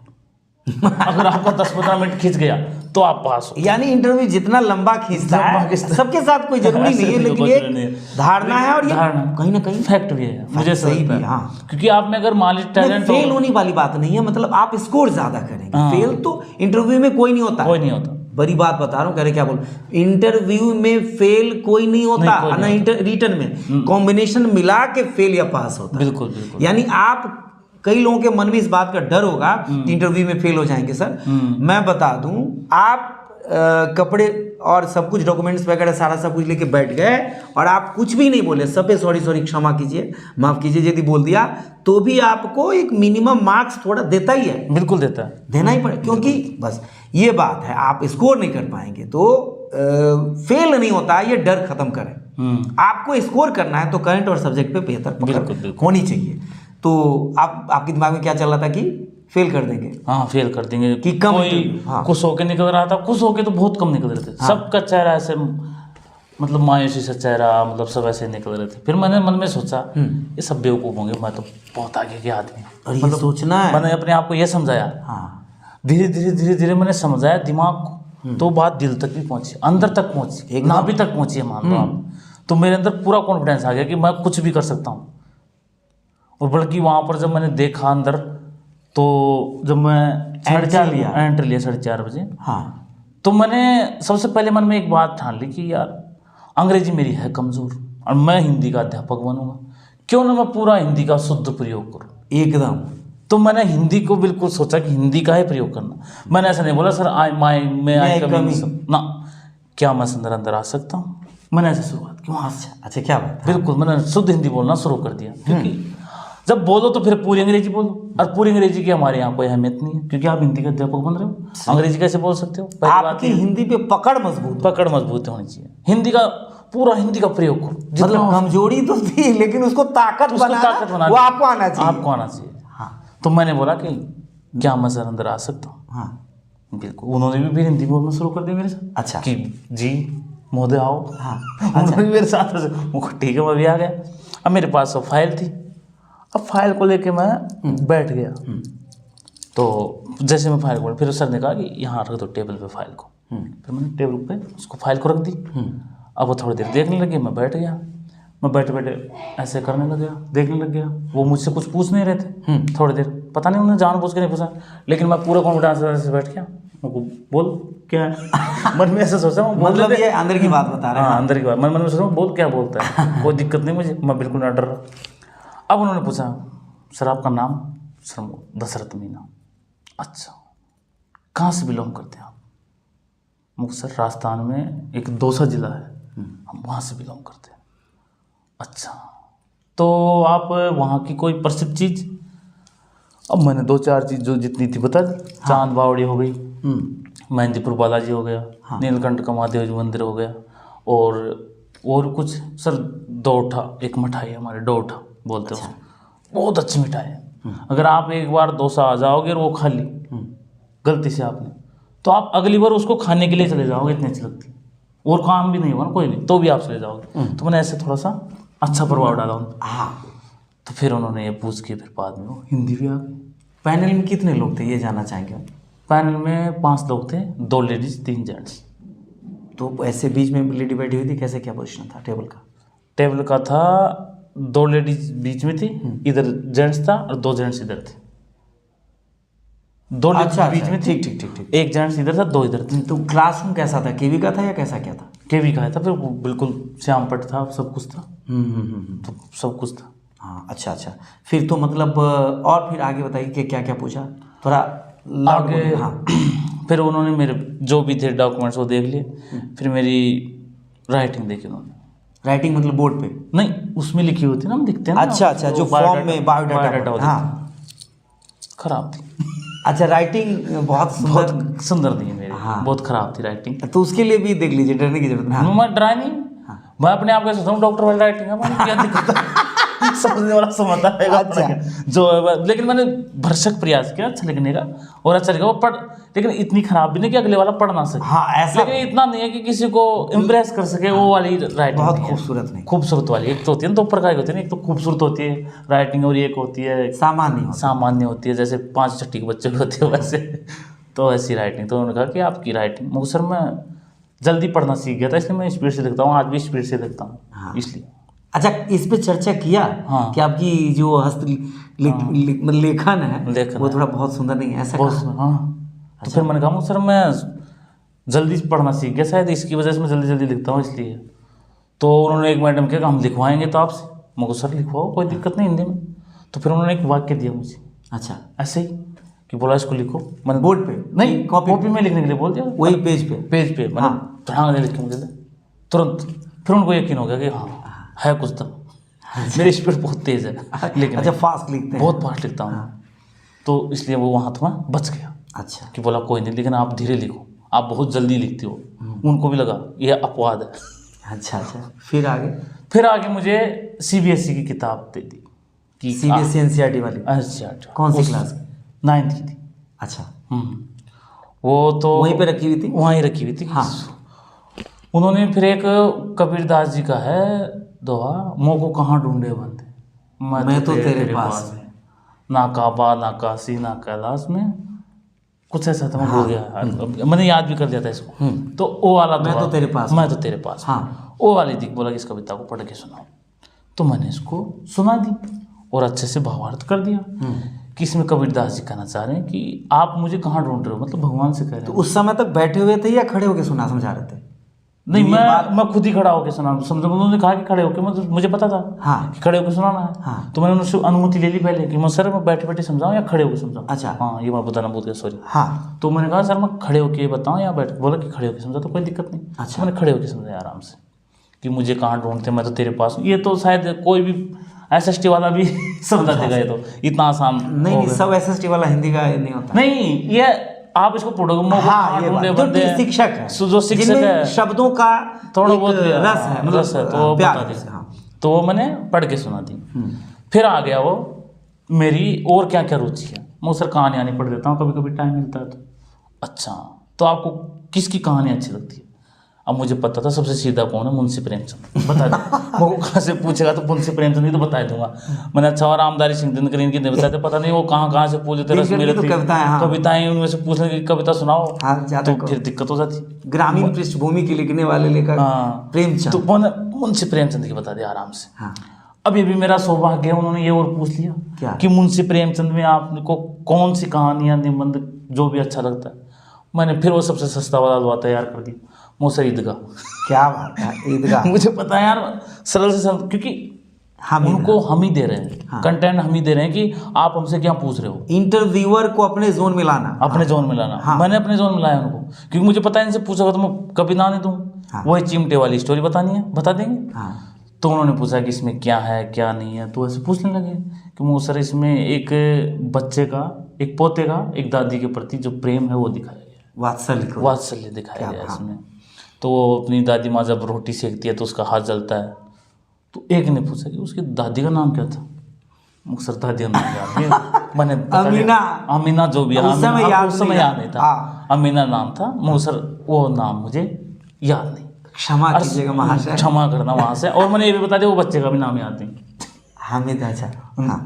अगर आपका 10-15 मिनट खींच गया तो आप पास हो। यानी इंटरव्यू जितना लंबा खींचता है, सबके साथ कोई जरूरी नहीं है, लेकिन एक धारणा है, और ये कहीं ना कहीं फैक्ट भी है, मुझे सही भी। हाँ, क्योंकि आप में अगर मान लीजिए टैलेंट, फेल होने वाली बात नहीं है, मतलब आप स्कोर ज्यादा करेंगे। फेल तो इंटरव्यू में कोई नहीं होता, बड़ी बात बता रहा हूँ, कह रहे क्या बोल, इंटरव्यू में फेल कोई नहीं होता, ना रिटर्न में कॉम्बिनेशन मिला के फेल या पास होता है। बिल्कुल बिल्कुल। यानी आप, कई लोगों के मन में इस बात का डर होगा कि इंटरव्यू में फेल हो जाएंगे। सर मैं बता दूं, आप कपड़े और सब कुछ, डॉक्यूमेंट्स वगैरह सारा सब कुछ लेके बैठ गए और आप कुछ भी नहीं बोले, सब पे सॉरी क्षमा कीजिए, माफ कीजिए यदि बोल दिया, तो भी आपको एक मिनिमम मार्क्स थोड़ा देता ही है। बिल्कुल देता है, देना ही पड़ेगा, क्योंकि बस ये बात है, आप स्कोर नहीं कर पाएंगे तो फेल नहीं होता, ये डर खत्म करें। आपको स्कोर करना है तो करंट और सब्जेक्ट पे बेहतर पकड़ होनी चाहिए। तो आपके दिमाग में क्या चल रहा था कि फेल कर देंगे? हाँ, फेल कर देंगे कि कम, कोई खुश होके निकल रहा था, खुश होके तो बहुत कम निकल रहे थे। सबका चेहरा ऐसे, मतलब मायूसी से चेहरा, मतलब सब ऐसे निकल रहे थे। फिर मैंने मन में सोचा, ये सब बेवकूफ़ होंगे, मैं तो बहुत आगे के आदमी, और मतलब सोचना है। मैंने अपने आप को ये समझाया। धीरे धीरे मैंने समझाया दिमाग को, तो बात दिल तक भी पहुंची, अंदर तक पहुंची, नाभि तक पहुंची, मान लो आप। तो मेरे अंदर पूरा कॉन्फिडेंस आ गया कि मैं कुछ भी कर सकता हूँ। और बल्कि वहाँ पर जब मैंने देखा अंदर, तो जब मैं एंट्री लिया 4:30 बजे, तो मैंने सबसे पहले मन में एक बात ठान ली कि यार अंग्रेजी मेरी है कमज़ोर, और मैं हिंदी का अध्यापक बनूंगा, क्यों ना मैं पूरा हिंदी का शुद्ध प्रयोग करूँ एकदम। तो मैंने हिंदी को बिल्कुल सोचा कि हिंदी का ही प्रयोग करना। मैंने ऐसा नहीं बोला सर ना, क्या मैं अंदर आ सकता हूँ, मैंने ऐसे शुरुआत की वहाँ से। अच्छा, क्या बात। बिल्कुल, मैंने शुद्ध हिंदी बोलना शुरू कर दिया, क्योंकि जब बोलो तो फिर पूरी अंग्रेजी बोलो, और पूरी अंग्रेजी की हमारे यहाँ कोई अहमियत नहीं है, क्योंकि आप हिंदी के अध्यापक बन रहे हो, अंग्रेजी कैसे बोल सकते हो? आपकी हिंदी पे पकड़ मजबूत होनी चाहिए, हिंदी का पूरा हिंदी का प्रयोग करो। मतलब कमजोरी तो थी, लेकिन उसको ताकत बना, वो आपको आना चाहिए। हाँ, तो मैंने बोला कि क्या मैं सर अंदर आ सकता हूँ? हाँ बिल्कुल। उन्होंने भी फिर हिंदी बोलना शुरू कर दिया मेरे साथ। अच्छा। कि जी महोदय आओ। हाँ उन्होंने भी मेरे साथ ऐसे, मैं कहा, ठीक है मैं भी आ गया। अब मेरे पास वो फाइल थी, अब फाइल को लेके मैं बैठ गया। तो जैसे मैं फाइल को, फिर सर ने कहा कि यहाँ रख दो टेबल पे फाइल को। फिर मैंने टेबल पे उसको फाइल को रख दी। अब वो थोड़ी देर देखने लगे, मैं बैठ गया। मैं बैठे बैठे ऐसे करने लग गया, देखने लग गया। वो मुझसे कुछ पूछ नहीं रहे थे थोड़ी देर, पता नहीं उन्होंने जानबूझ के नहीं पूछा, लेकिन मैं पूरा कॉन्फिडेंस से बैठ गया। उनको बोल क्या है, मन में ऐसा सोचा हूँ, मतलब ये अंदर की बात बता रहे हैं। हाँ अंदर की बात, मन में सोच रहा हूँ बोल क्या बोलता है, कोई दिक्कत नहीं मुझे, मैं बिल्कुल ना डर रहा। अब उन्होंने पूछा सर आपका नाम? सर दशरथ मीना। अच्छा, कहाँ से बिलोंग करते हैं आप? मुझे सर राजस्थान में एक दौसा जिला है, हम वहाँ से बिलोंग करते हैं। अच्छा, तो आप वहाँ की कोई प्रसिद्ध चीज़? अब मैंने 2-4 चीज़ जो जितनी थी बता दी। चांद बावड़ी हो गई, मेहंदीपुर बालाजी हो गया, नीलकंठ का महादेव जी मंदिर हो गया, और कुछ सर डोठा, एक मिठाई है हमारे डोठा बोलते हैं, बहुत अच्छी मिठाई है। अगर आप एक बार डोसा आ जाओगे और वो खा ली गलती से आपने, तो आप अगली बार उसको खाने के लिए चले जाओगे, इतनी अच्छी लगती है, और काम भी नहीं होगा ना कोई भी, तो भी आप चले जाओगे। तो मैंने ऐसे थोड़ा सा अच्छा प्रभाव डाला उन पर। तो फिर उन्होंने ये पूछ के फिर बाद में वो हिंदी भी आ गई। पैनल में कितने लोग थे ये जानना चाहेंगे? पैनल में 5 लोग थे, 2 लेडीज 3 जेंट्स। तो ऐसे बीच में लेडी बैठी हुई थी, कैसे क्या पोजीशन था टेबल का? टेबल का था 2 लेडीज बीच में थी, इधर जेंट्स था और 2 जेंट्स इधर थे। 2 लेडीज बीच में थी, ठीक। एक जेंट्स इधर था, 2 इधर थे। तो क्लासरूम कैसा था, केवी का था या कैसा क्या था? केवी का था, फिर बिल्कुल श्यामपट था, सब कुछ था। तो सब कुछ था। हाँ अच्छा। फिर तो मतलब और फिर आगे बताइए कि क्या क्या पूछा, थोड़ा आगे। हाँ। फिर उन्होंने मेरे जो भी थे डॉक्यूमेंट्स वो देख लिए। फिर मेरी राइटिंग देखी उन्होंने। राइटिंग मतलब बोर्ड पे? नहीं, उसमें लिखी होती है ना, हम दिखते हैं ना। अच्छा, जो फॉर्म में बायोडाटा। हाँ, खराब थी। अच्छा, राइटिंग बहुत सुंदर थी मेरी। हाँ। बहुत खराब थी राइटिंग। तो उसके लिए भी देख लीजिए, डरने की जरूरत नहीं। मैं डरा नहीं। मैं अपने आप को सोचता हूँ डॉक्टर वाली राइटिंग है, क्या दिक्कत है? समझने वाला समझता है। अच्छा। जो लेकिन मैंने भरसक प्रयास किया अच्छा लिखने का, और अच्छा लिखा वो पढ़, लेकिन इतनी खराब भी नहीं कि अगले वाला पढ़ ना सके। हाँ ऐसा, लेकिन इतना नहीं है कि किसी को इम्प्रेस कर सके। वो वाली राइटिंग बहुत खूबसूरत नहीं, खूबसूरत वाली एक तो होती है ना, 2 प्रकार की होती है ना, एक तो खूबसूरत होती है राइटिंग, और एक होती है सामान्य होती है, जैसे 5 छठी के बच्चे होते हैं वैसे। तो ऐसी राइटिंग। तो उन्होंने कहा कि आपकी राइटिंग, मगर सर मैं जल्दी पढ़ना सीख गया था, इसलिए मैं स्पीड से लिखता हूँ, आज भी स्पीड से लिखता हूँ इसलिए। अच्छा, इस पे चर्चा किया कि आपकी जो लेखन है वो थोड़ा बहुत सुंदर नहीं है, ऐसा कहा? हाँ। तो फिर मैंने कहा सर मैं जल्दी पढ़ना सीख गया, शायद इसकी वजह से मैं जल्दी जल्दी लिखता हूँ इसलिए। तो उन्होंने एक मैडम कहा हम लिखवाएंगे तो आपसे। मैं सर लिखवाओ, कोई दिक्कत नहीं हिंदी में। तो फिर उन्होंने एक वाक्य दिया मुझे। अच्छा, ऐसे ही कि बोला इसको लिखो। मैंने बोर्ड पे नहीं, कॉपी में लिखने के लिए बोल दिया, वही पेज पे मैंने लिख के मुझे तुरंत। फिर उनको यकीन हो गया कि हाँ है कुछ तो। मेरी स्पीड बहुत तेज़ है, लेकिन अच्छा फास्ट लिखते हैं? बहुत फास्ट लिखता हूँ। तो इसलिए वो वहाँ तो मैं बच गया। अच्छा, कि बोला कोई नहीं, लेकिन आप धीरे लिखो, आप बहुत जल्दी लिखते हो। उनको भी लगा ये अपवाद है। अच्छा। फिर आगे मुझे CBSE की किताब दे दी कि CBSE NCERT वाली? NCERT। कौन सी क्लास की? 9th की थी। अच्छा। वो तो वहीं पे रखी हुई थी? वहीं रखी हुई थी। हाँ। उन्होंने फिर एक कबीरदास जी का है दोहा, मोह को कहाँ ढूंढे बंदे, मैं तो तेरे पास में, ना काबा ना काशी ना कैलाश में, कुछ ऐसा था। मैं भूल गया, मैंने याद भी कर लिया था इसको। तो वो वाला मैं तो तेरे पास। हाँ, वो वाली थी। बोला कि इस कविता को पढ़ के सुनाओ। तो मैंने इसको सुना दी और अच्छे से भावार्थ कर दिया कि इसमें कबीरदास जी कहना चाह रहे हैं कि आप मुझे कहाँ ढूंढ रहे हो, मतलब भगवान से कह रहे हैं। तो उस समय तक बैठे हुए थे या खड़े होकर समझा रहे थे? नहीं, मैं खुद ही खड़ा होकर सुना। समझो उन्होंने कहा कि खड़े होकर, मतलब मुझे पता था कि खड़े होकर सुनाना है। हाँ। तो मैंने उनसे अनुमति ले ली पहले कि मैं सर मैं बैठे बैठे समझाऊं या खड़े होकर समझाऊं। अच्छा। हाँ, ये मैं बताना भूल गया, सॉरी। हाँ। तो मैंने कहा सर मैं खड़े होकर बताऊं या बैठ, बोला कि खड़े होकर समझा, तो कोई दिक्कत नहीं। अच्छा। मैंने खड़े होकर समझाया आराम से कि मुझे कहाँ ढूंढते, मैं तो तेरे पास हूँ। ये तो शायद कोई भी SST वाला भी समझा देगा, ये तो इतना आसान नहीं, सब SST वाला हिंदी का नहीं होता। नहीं, ये आप इसको पढ़ोगे। हाँ, ये शिक्षक है, जो शिक्षक है, शब्दों का थोड़ा बहुत रस है, तो वो बता दी। तो वो मैंने पढ़ के सुना दी। फिर आ गया वो मेरी और क्या क्या रुचि है, मैं सर कहानी आनी पढ़ देता हूँ कभी कभी टाइम मिलता है तो। अच्छा, तो आपको किसकी कहानी अच्छी लगती है? अब मुझे पता था सबसे सीधा कौन है, मुंशी प्रेमचंद। बता दो वो कहाँ से पूछेगा तो मुंशी प्रेमचंद ही तो बता दूंगा मैंने। अच्छा, और रामधारी सिंह दिनकर इनकी नहीं बताते, पता नहीं वो कहाँ से पूछ लेते। कविताएं उनमें से पूछने की, कविता सुनाओ, तो फिर दिक्कत हो जाती। ग्रामीण पृष्ठभूमि के लिखने वाले लेकर प्रेमचंद, तो मुंशी प्रेमचंद की बता दिया आराम से। अब ये भी मेरा सौभाग्य है, उन्होंने ये और पूछ लिया कि मुंशी प्रेमचंद में आपको कौन सी कहानियां, निबंध जो भी अच्छा लगता है। मैंने फिर वो सबसे सस्ता वाला दवा तैयार कर दिया, मुझसे ईदगाह। क्या बात है, ईदगाह। मुझे पता है यार, सरल से सरल, क्योंकि उनको हम ही दे रहे हैं कंटेंट, हम ही दे रहे हैं कि आप हमसे क्या पूछ रहे हो। इंटरव्यूअर को अपने जोन में लाना, अपने जोन में लाना। मैंने अपने जोन में लाया उनको, क्योंकि मुझे पता है इनसे पूछोगा तो मैं कभी ना नहीं दूँ। वही चिमटे वाली स्टोरी बतानी है, बता देंगे। तो उन्होंने पूछा कि इसमें क्या है क्या नहीं है, तो ऐसे पूछने लगे कि वो सर इसमें एक बच्चे का, एक पोते का एक दादी के प्रति जो प्रेम है वो दिखाया गया, वात्सल्य दिखाया गया इसमें। तो वो अपनी दादी माँ जब रोटी सेकती है तो उसका हाथ जलता है। तो एक ने पूछा कि उसकी दादी का नाम क्या था? मुख्तर दादी का नाम याद नहीं, मैंने अमीना जो भी उस समय याद नहीं था, अमीना नाम था मुख्तर, वो नाम मुझे याद नहीं, क्षमा कीजिएगा महाशय, क्षमा करना वहाँ से। और मैंने ये भी बता दिया वो बच्चे का भी नाम याद नहीं, हामिद। अच्छा,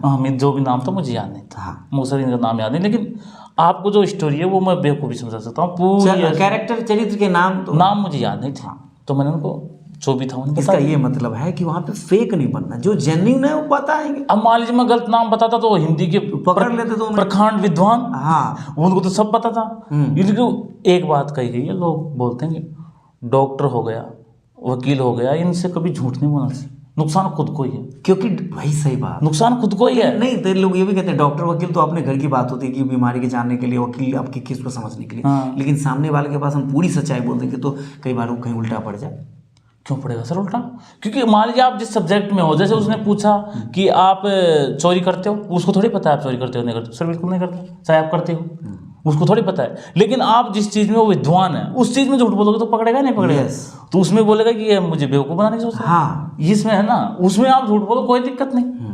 हामिद जो भी नाम था मुझे याद नहीं था, मुख्तर इनका नाम याद नहीं। लेकिन आपको जो स्टोरी है वो मैं बेवकूफ़ी समझा सकता हूँ, पूरी कैरेक्टर चरित्र के नाम मुझे याद नहीं थे। तो मैंने उनको जो भी था उन्हें इसका ये मतलब है कि वहाँ पे फेक नहीं बनना, जो जेन्युइन है वो बताएंगे। अब मान लीजिए मैं गलत नाम बताता तो हिंदी के पकड़ लेते तो प्रखंड विद्वान, उनको तो सब पता था। लेकिन एक बात कही गई है, लोग बोलते हैं कि डॉक्टर हो गया, वकील हो गया, इनसे कभी झूठ नहीं बोलना चाहिए, नुकसान खुद को ही है। क्योंकि भाई सही बात, नुकसान खुद को ही है। नहीं तो लोग ये भी कहते हैं डॉक्टर वकील तो अपने घर की बात होती है कि बीमारी के जानने के लिए, वकील आपकी किस को समझने के लिए। लेकिन सामने वाले के पास हम पूरी सच्चाई बोल देंगे तो कई बार वो कहीं उल्टा पड़ जाए। क्यों पड़ेगा सर उल्टा? क्योंकि मान लीजिए आप जिस सब्जेक्ट में हो, जैसे उसने पूछा कि आप चोरी करते हो, उसको थोड़ी पता है आप चोरी करते हो नहीं करते। सर बिल्कुल नहीं करते, चाहे आप करते हो, उसको थोड़ी पता है। लेकिन आप जिस चीज़ में वो विद्वान है उस चीज़ में झूठ बोलोगे तो पकड़ेगा नहीं पकड़ेगा। तो उसमें बोलेगा कि ये मुझे बेवकूफ़ बनाने की सोच रहा है। इसमें है ना, उसमें आप झूठ बोलो कोई दिक्कत नहीं।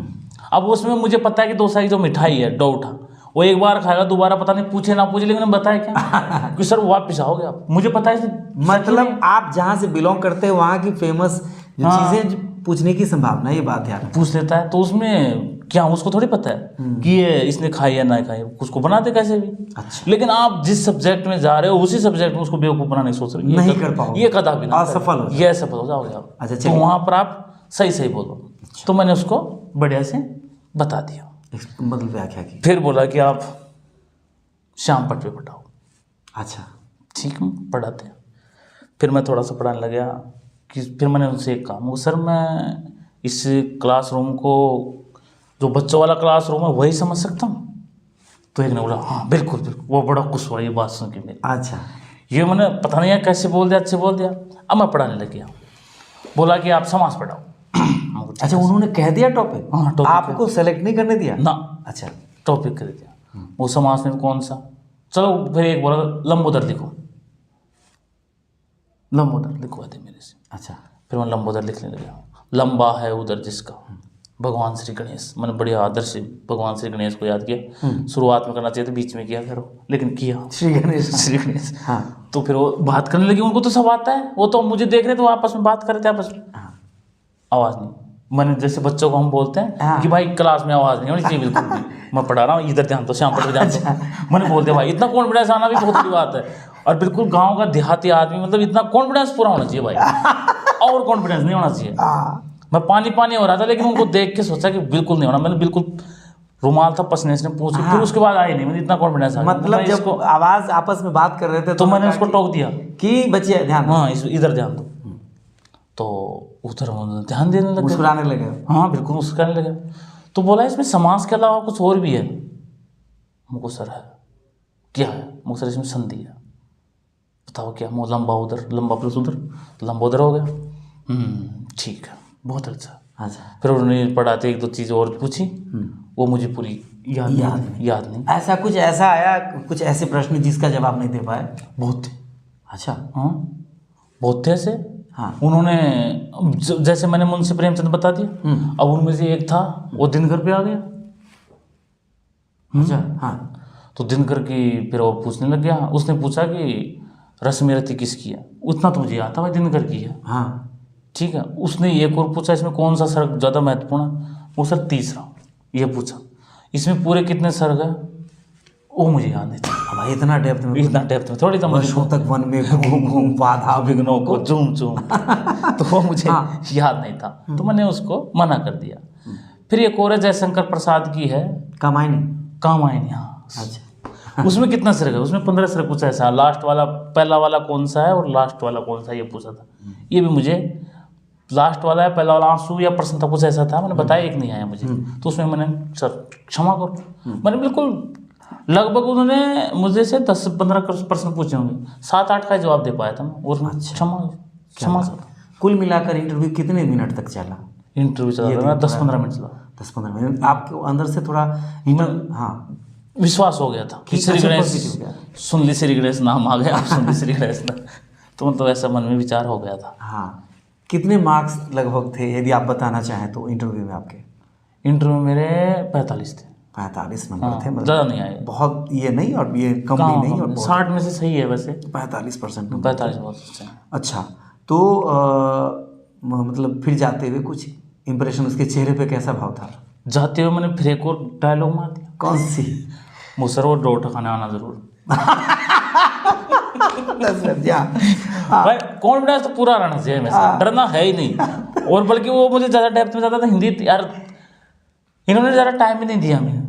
अब उसमें मुझे पता है कि डोसा की जो मिठाई है डोठा, वो एक बार खाएगा दोबारा पता नहीं पूछे ना पूछे, लेकिन बताया क्या कि सर वापस आओगे आप, मुझे पता है। मतलब आप जहाँ से बिलोंग करते हैं वहाँ की फेमस चीज़ें पूछने की संभावना, ये बात यार पूछ लेता है। तो उसमें क्या उसको थोड़ी पता है कि ये इसने खाई या ना खाई, उसको बना दे कैसे भी। अच्छा। लेकिन आप जिस सब्जेक्ट में जा रहे हो उसी सब्जेक्ट में उसको बेवकूफ़ बनाने की सोच रहे हो, नहीं कर पाओगे, ये कदापि नहीं, असफल हो, ये असफल हो जाओगे आप। अच्छा, तो वहाँ पर आप सही बोलो। तो मैंने उसको बढ़िया से बता दिया, मतलब व्याख्या की। फिर बोला कि आप शाम पट पे पढ़ाओ। अच्छा ठीक है, पढ़ाते। फिर मैं थोड़ा सा पढ़ाने लगा कि फिर मैंने उनसे एक कहा, सर मैं इस क्लासरूम को, जो बच्चों वाला क्लासरूम है वही समझ सकता हूँ? तो एक ने बोला हाँ बिल्कुल बिल्कुल। वो बड़ा खुश हुआ ये बात सुन के मेरी। अच्छा, ये मैंने पता नहीं है कैसे बोल दिया, अच्छे बोल दिया। अब मैं पढ़ाने लग गया, बोला कि आप समाज पढ़ाओ। अच्छा, उन्होंने कह दिया टॉपिक? हाँ, टॉपिक आपको सेलेक्ट नहीं करने दिया ना? अच्छा, टॉपिक कर दिया। वो समाज में कौन सा, चलो फिर एक बोला लंबोदर लिखो, लंबोदर लिखवा दे मेरे से। अच्छा, फिर मैं लंबोदर लिखने लगा। लंबा है उधर जिसका, भगवान श्री गणेश। मैंने बड़ी आदर से भगवान श्री गणेश को याद किया। शुरुआत में करना चाहिए था, बीच में किया करो, लेकिन किया श्री गणेश, श्री गणेश। हाँ, तो फिर वो बात करने लगी, उनको तो सब आता है, वो तो मुझे देख रहे थे, वो आपस में बात कर रहे थे आपस में। आवाज़ नहीं, मैंने जैसे बच्चों को हम बोलते हैं कि भाई क्लास में आवाज़ नहीं होनी चाहिए बिल्कुल भी, मैं पढ़ा रहा हूँ, इधर ध्यान दो, श्याम पर ध्यान दो। मैंने बोलते भाई इतना कॉन्फिडेंस आना भी बहुत बड़ी बात है। और बिल्कुल गाँव का देहाती आदमी, मतलब इतना कॉन्फिडेंस पूरा होना चाहिए भाई, और कॉन्फिडेंस नहीं होना चाहिए। मैं पानी हो रहा था, लेकिन उनको देख के सोचा कि बिल्कुल नहीं होना। मैंने बिल्कुल रुमाल था पसने से पूछी, फिर उसके बाद आई नहीं, मुझे इतना कॉन्फिडेंस आ गया। मतलब जब आवाज़ आपस में बात कर रहे थे तो मैंने उसको टोक दिया कि बच्चे ध्यान, हाँ इधर ध्यान दो। तो उधर ध्यान देने लगे, मुस्कुराने लगे। हाँ बिल्कुल मुस्कुराने लगे। तो बोला इसमें समाज के अलावा कुछ और भी है? मुझको सर है। क्या है? मुझको सर इसमें संधि है। बताओ क्या? मुँह लंबा उधर, लंबा प्लस उधर, लंबोदर हो गया। ठीक है, बहुत अच्छा। अच्छा, फिर उन्होंने पढ़ाते एक दो चीज़ और पूछी, वो मुझे पूरी याद नहीं। ऐसा कुछ ऐसा आया, कुछ ऐसे प्रश्न जिसका जवाब नहीं दे पाए? बहुत थे। अच्छा, हाँ बहुत थे ऐसे। हाँ, उन्होंने जैसे मैंने मुंशी प्रेमचंद बता दिया, अब उनमें से एक था वो दिनकर पे आ गया। अच्छा हाँ। तो दिनकर की फिर वो पूछने लग गया, उसने पूछा कि रस्म रति किसकी है, उतना तो मुझे आता भाई दिनकर की है। हाँ ठीक है, उसने एक और पूछा इसमें कौन सा सर्ग ज़्यादा महत्वपूर्ण है, वो सर तीसरा ये पूछा, इसमें पूरे कितने सर्ग है वो मुझे याद नहीं था। भाई इतना डेप्थ में थोड़ी तो मुझे वर्षों तक वन में घूम घूम बाधा विघ्नों को चूम तो वो मुझे याद नहीं था, तो मैंने उसको मना कर दिया। फिर एक और है जयशंकर प्रसाद की है कामायनी। हाँ अच्छा उसमें कितना सर्ग है, उसमें 15 सर्ग पूछा ऐसा, लास्ट वाला पहला वाला कौन सा है और लास्ट वाला कौन सा है ये पूछा था। ये भी मुझे लास्ट वाला है पहला वाला आंसू या प्रश्न था कुछ ऐसा था, मैंने बताया एक नहीं आया मुझे, तो उसमें मैंने सर क्षमा करो, मैंने बिल्कुल लगभग उन्होंने मुझे से 10-15 प्रश्न पूछे होंगे, 7-8 का जवाब दे पाया था मैं, और क्षमा सर। कुल मिलाकर इंटरव्यू कितने मिनट तक चला? इंटरव्यू चला था 10-15 मिनट चला। 10-15 मिनट आपके अंदर से थोड़ा हाँ विश्वास हो गया था कि श्री गणेश, सुन ली श्री गणेश नाम आ गया, सुन ली श्री गणेश ना, तो मतलब ऐसा मन में विचार हो गया था। हाँ कितने मार्क्स लगभग थे यदि आप बताना चाहें तो इंटरव्यू में? आपके इंटरव्यू मेरे 45 थे। 45 नंबर थे, मतलब ज़्यादा नहीं आए, बहुत ये नहीं और ये कम भी नहीं, और 60 में से सही है वैसे, 45% 45 बहुत अच्छा है। अच्छा तो मतलब फिर जाते हुए कुछ इम्प्रेशन उसके चेहरे पे कैसा भाव था? जाते हुए मैंने फिर एक और डायलॉग मार दिया। कौन सी? मुसर वो डोट खाने आना जरूर। भाई कॉन्फिडेंस तो पूरा रहना चाहिए हमेशा, डरना है ही नहीं। और बल्कि वो मुझे ज़्यादा डेप्थ में ज़्यादा था हिंदी यार, इन्होंने ज़्यादा टाइम भी नहीं दिया हमें,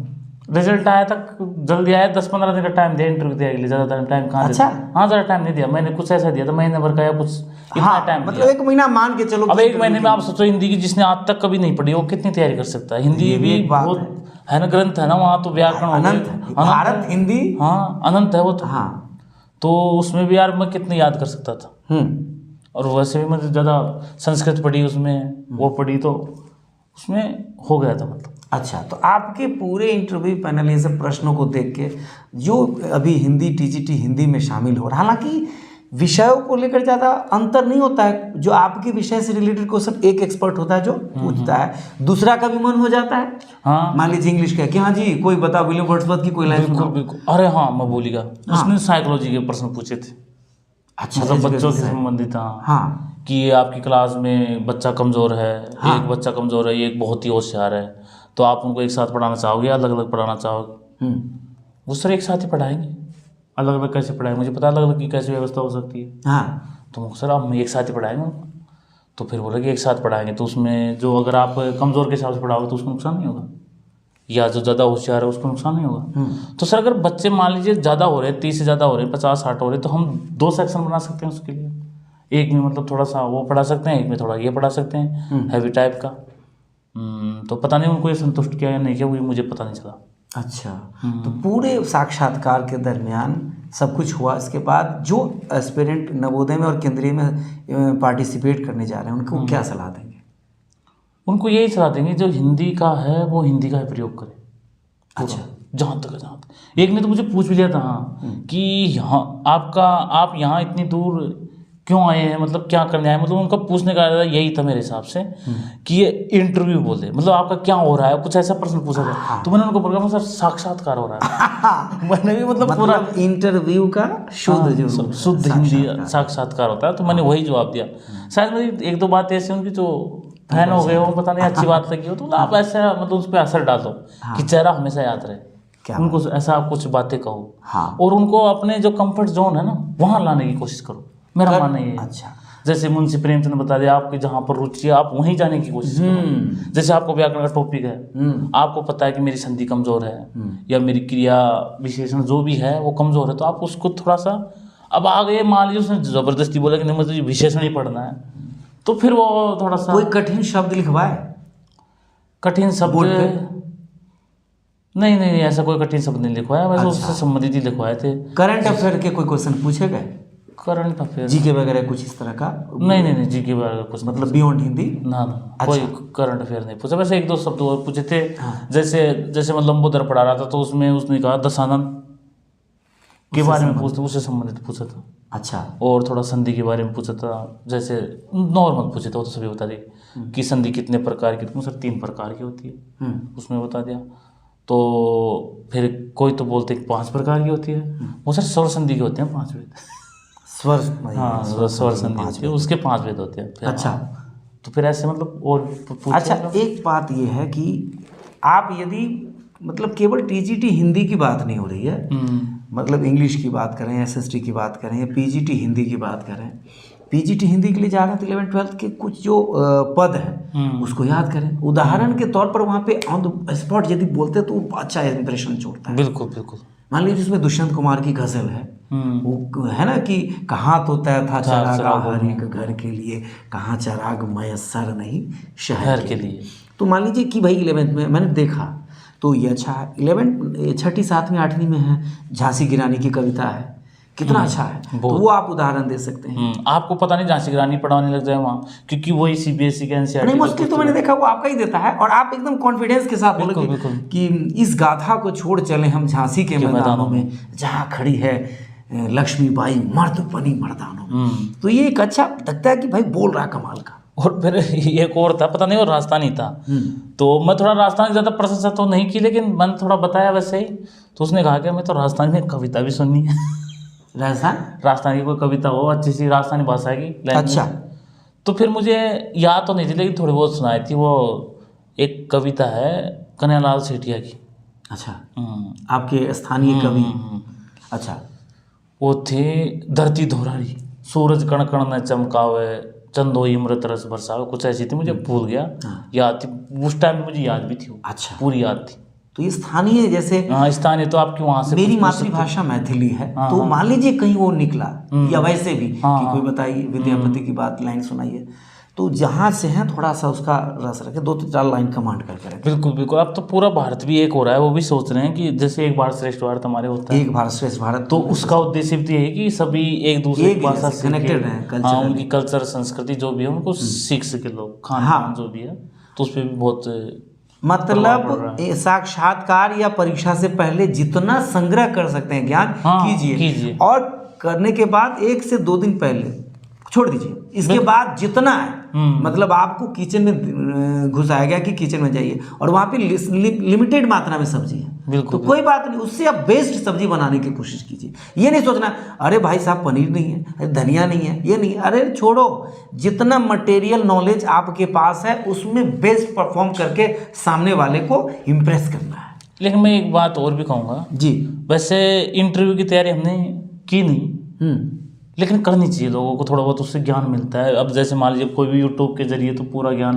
रिजल्ट आया तक जल्दी आया, 10-15 दिन का टाइम दिया इंटरव्यू देने के लिए, ज़्यादा टाइम कहाँ अच्छा हाँ ज़्यादा टाइम नहीं दिया मैंने, कुछ ऐसा दिया था महीने भर का या कुछ इतना टाइम मतलब 1 महीना मान के चलो। अब 1 महीने में आप सोचो, हिंदी की जिसने आज तक कभी नहीं पढ़ी वो कितनी तैयारी कर सकता है। हिंदी भी बहुत है ना, ग्रंथ है ना, वहाँ तो व्याकरण अनंत, भारत हिंदी हाँ अनंत है वो तो। हाँ तो उसमें भी यार मैं कितनी याद कर सकता था। और वैसे भी मैं ज़्यादा संस्कृत पढ़ी उसमें, वो पढ़ी तो उसमें हो गया था मतलब। अच्छा तो आपके पूरे इंटरव्यू पैनल ये सब प्रश्नों को देख के जो अभी हिंदी टीजीटी हिंदी में शामिल हो रहा, हालांकि विषयों को लेकर ज़्यादा अंतर नहीं होता है, जो आपके विषय से रिलेटेड क्वेश्चन एक एक्सपर्ट होता है जो पूछता है, दूसरा का भी मन हो जाता है। हाँ मान लीजिए इंग्लिश का कि हाँ जी कोई बता विलियम वर्ड्सवर्थ की कोई लाइन सुनाओ। बिल्कुल, अरे हाँ मैं भूलिएगा, उसने साइकोलॉजी के प्रश्न पूछे थे। अच्छा मतलब बच्चों से संबंधित। हाँ कि आपकी क्लास में बच्चा कमज़ोर है, एक बच्चा कमज़ोर है, एक बहुत ही होशियार है, तो आप उनको एक साथ पढ़ाना चाहोगे या अलग अलग पढ़ाना चाहोगे? वो सर एक साथ ही पढ़ाएंगे। अलग अलग कैसे पढ़ाएंगे, मुझे पता अलग अलग की कैसे व्यवस्था हो सकती है। हाँ तो सर आप एक साथ ही पढ़ाएंगे उनको। तो फिर बोला कि एक साथ पढ़ाएंगे तो उसमें जो अगर आप कमज़ोर के हिसाब से पढ़ाओगे तो उसको नुकसान नहीं होगा, या जो ज़्यादा होशियार है उसको नुकसान नहीं होगा। तो सर अगर बच्चे मान लीजिए ज़्यादा हो रहे हैं, 30 से ज़्यादा हो रहे हैं, 50-60 हो रहे हैं, तो हम 2 सेक्शन बना सकते हैं उसके लिए। एक में मतलब थोड़ा सा वो पढ़ा सकते हैं, एक में थोड़ा ये पढ़ा सकते हैं हैवी टाइप का। तो पता नहीं उनको ये संतुष्ट किया या नहीं किया, वो मुझे पता नहीं चला। अच्छा तो पूरे साक्षात्कार के दरमियान सब कुछ हुआ, इसके बाद जो एस्पिरेंट नवोदय में और केंद्रीय में पार्टिसिपेट करने जा रहे हैं उनको क्या सलाह देंगे? उनको यही सलाह देंगे जो हिंदी का है वो हिंदी का ही प्रयोग करे। अच्छा जहाँ तक एक ने तो मुझे पूछ भी लिया था हाँ कि यहाँ आप यहाँ इतनी दूर क्यों आए हैं, मतलब क्या करने आए, मतलब उनका पूछने का यही था मेरे हिसाब से कि ये इंटरव्यू बोले, मतलब आपका क्या हो रहा है, कुछ ऐसा प्रश्न पूछा था। तो मैंने उनको बोला सर साक्षात्कार हो रहा है। मैंने भी मतलब पूरा इंटरव्यू का शुद्ध हिंदी साक्षात्कार होता है, तो मैंने वही जवाब दिया। शायद मेरी 1-2 बातें ऐसी उनकी जो फैन हो गए हो, पता नहीं अच्छी बात लगी हो, तो आप ऐसा मतलब उस पर असर डालो कि चेहरा हमेशा याद रहे, उनको ऐसा आप कुछ बातें कहो और उनको अपने जो कंफर्ट जोन है ना वहाँ लाने की कोशिश करो, मेरा मानना ये है। अच्छा जैसे मुंशी प्रेमचंद ने बता दिया, आपकी जहाँ पर रुचि है आप वहीं जाने की कोशिश करो। जैसे आपको व्याकरण का टॉपिक है, आपको पता है कि मेरी संधि कमजोर है या मेरी क्रिया विशेषण जो भी है वो कमजोर है, तो आप उसको थोड़ा सा, अब आगे मान लीजिए उसने जबरदस्ती बोला कि नहीं मुझे विशेषण ही पढ़ना है, तो फिर वो थोड़ा सा कोई कठिन शब्द लिखवाए, कठिन शब्द नहीं ऐसा कोई कठिन शब्द नहीं लिखवाया, वैसे उससे संबंधित ही लिखवाए थे। करंट अफेयर के कोई क्वेश्चन पूछे गए? करंट अफेयर जीके वगैरह कुछ इस तरह का? नहीं जीके वगैरह कुछ, मतलब बियॉन्ड हिंदी ना कोई करंट अफेयर नहीं पूछा। वैसे 1-2 शब्द और पूछे थे। जैसे मैं लंबोदर पढ़ा रहा था तो उसमें उसने कहा दशानंद के बारे में पूछते, उससे संबंधित पूछा था। अच्छा, और थोड़ा संधि के बारे में पूछा था, जैसे नॉर्मल पूछे थे, वो तो सभी बता दिए कि संधि कितने प्रकार की, तो सर 3 प्रकार की होती है, उसमें बता दिया। तो फिर कोई तो बोलते हैं 5 प्रकार की होती है, वो सर स्वर संधि के होते हैं 5 वेद। स्वर, हाँ स्वर संधि होती है, उसके 5 वेद होते हैं। फिर अच्छा। तो फिर ऐसे मतलब और अच्छा, एक बात ये है कि आप यदि मतलब केवल टीजीटी हिंदी की बात नहीं हो रही है, मतलब इंग्लिश की बात करें, एसएसटी की बात करें या पीजीटी हिंदी की बात करें, पीजीटी हिंदी के लिए जा रहे हैं तो 11th-12th के कुछ जो पद हैं उसको याद करें। उदाहरण के तौर पर वहाँ पे ऑन द स्पॉट यदि बोलते तो अच्छा इंप्रेशन छोड़ता है। बिल्कुल बिल्कुल। मान लीजिए इसमें दुष्यंत कुमार की गजल है, वो है ना कि कहाँ तो तय था चरागा हर एक घर के लिए, कहाँ चराग मयस्सर नहीं शहर के लिए। तो मान लीजिए कि भाई 11th में मैंने देखा तो ये अच्छा है। 11 छठी 7वीं 8वीं में है, झांसी की रानी की कविता है, कितना अच्छा है। तो वो आप उदाहरण दे सकते हैं। आपको पता नहीं झांसी की रानी पढ़ाने लग जाए वहाँ, क्योंकि वही सीबीएसई के एनसीईआरटी नहीं, मोस्टली तो मैंने देखा वो आपका ही देता है और आप एकदम कॉन्फिडेंस के साथ बोलोगे कि इस गाथा को छोड़ चले हम झांसी के मैदानों में, जहाँ खड़ी है लक्ष्मीबाई मर्द बनी मर्दानों में। तो ये एक अच्छा लगता है कि भाई बोल रहा कमाल का। और फिर एक और था, पता नहीं वो राजस्थानी था, तो मैं थोड़ा राजस्थान की ज़्यादा प्रशंसा तो नहीं की, लेकिन मैंने थोड़ा बताया वैसे ही। तो उसने कहा कि मैं तो राजस्थान में कविता भी सुननी है। राजस्थान की कोई कविता हो अच्छी सी राजस्थानी भाषा की। अच्छा। तो फिर मुझे याद तो नहीं थी, लेकिन थोड़ी बहुत सुनाई थी। वो एक कविता है कन्हैयालाल सेठिया की। अच्छा, आपके स्थानीय कवि। अच्छा। वो थे धरती धोरारी, सूरज कण कण न चमकावे, चंदोई अमृत रस बरसावे, कुछ ऐसी थी, मुझे भूल गया। याद थी उस टाइम, मुझे याद भी थी। अच्छा, पूरी याद थी। तो ये स्थानीय जैसे स्थानीय तो आपकी वहाँ से, मेरी मातृभाषा मैथिली है, तो मान लीजिए कहीं वो निकला या वैसे भी कि कोई बताइए विद्यापति की बात लाइन सुनाइए, तो जहाँ से है थोड़ा सा उसका रस रखे, 2-4 लाइन कमांड करके रखें। बिल्कुल बिल्कुल। अब तो पूरा भारत भी एक हो रहा है, वो भी सोच रहे हैं कि जैसे एक भारत श्रेष्ठ भारत हमारे होता है, एक भारत श्रेष्ठ भारत, तो उसका उद्देश्य भी यही कि सभी एक दूसरे की भाषा से कनेक्टेड रहें, उनकी कल्चर संस्कृति जो भी है उनको सीख सके लोग, खान जो भी है, तो उस पर भी बहुत मतलब साक्षात्कार या परीक्षा से पहले जितना संग्रह कर सकते हैं ज्ञान कीजिए, और करने के बाद 1 से 2 दिन पहले छोड़ दीजिए। इसके बाद जितना है मतलब आपको किचन में घुसाया गया कि किचन में जाइए और वहाँ पे लिमिटेड मात्रा में सब्जी है, तो कोई बात नहीं, उससे आप बेस्ट सब्जी बनाने की कोशिश कीजिए। ये नहीं सोचना अरे भाई साहब पनीर नहीं है, अरे धनिया नहीं है, ये नहीं, अरे छोड़ो, जितना मटेरियल नॉलेज आपके पास है उसमें बेस्ट परफॉर्म करके सामने वाले को इम्प्रेस करना है। लेकिन मैं एक बात और भी कहूँगा जी, वैसे इंटरव्यू की तैयारी हमने की नहीं, लेकिन करनी चाहिए, लोगों को थोड़ा बहुत उससे ज्ञान मिलता है। अब जैसे मान लीजिए कोई भी यूट्यूब के जरिए तो पूरा ज्ञान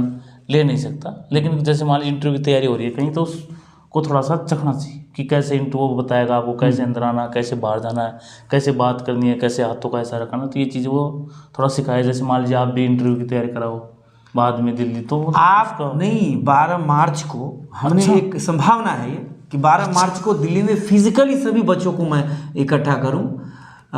ले नहीं सकता, लेकिन जैसे मान लीजिए इंटरव्यू की तैयारी हो रही है कहीं, तो उसको थोड़ा सा चखना चाहिए कि कैसे इंटरव्यू बताएगा आपको, कैसे अंदर आना, कैसे बाहर जाना है, कैसे बात करनी है, कैसे हाथों का ऐसा रखना, तो ये चीज़ वो थोड़ा सिखाए। जैसे मान लीजिए आप भी इंटरव्यू की तैयारी कराओ बाद में दिल्ली, तो आप नहीं, 12 मार्च को हमने एक संभावना है ये कि 12 मार्च को दिल्ली में फिजिकली सभी बच्चों को मैं इकट्ठा करूं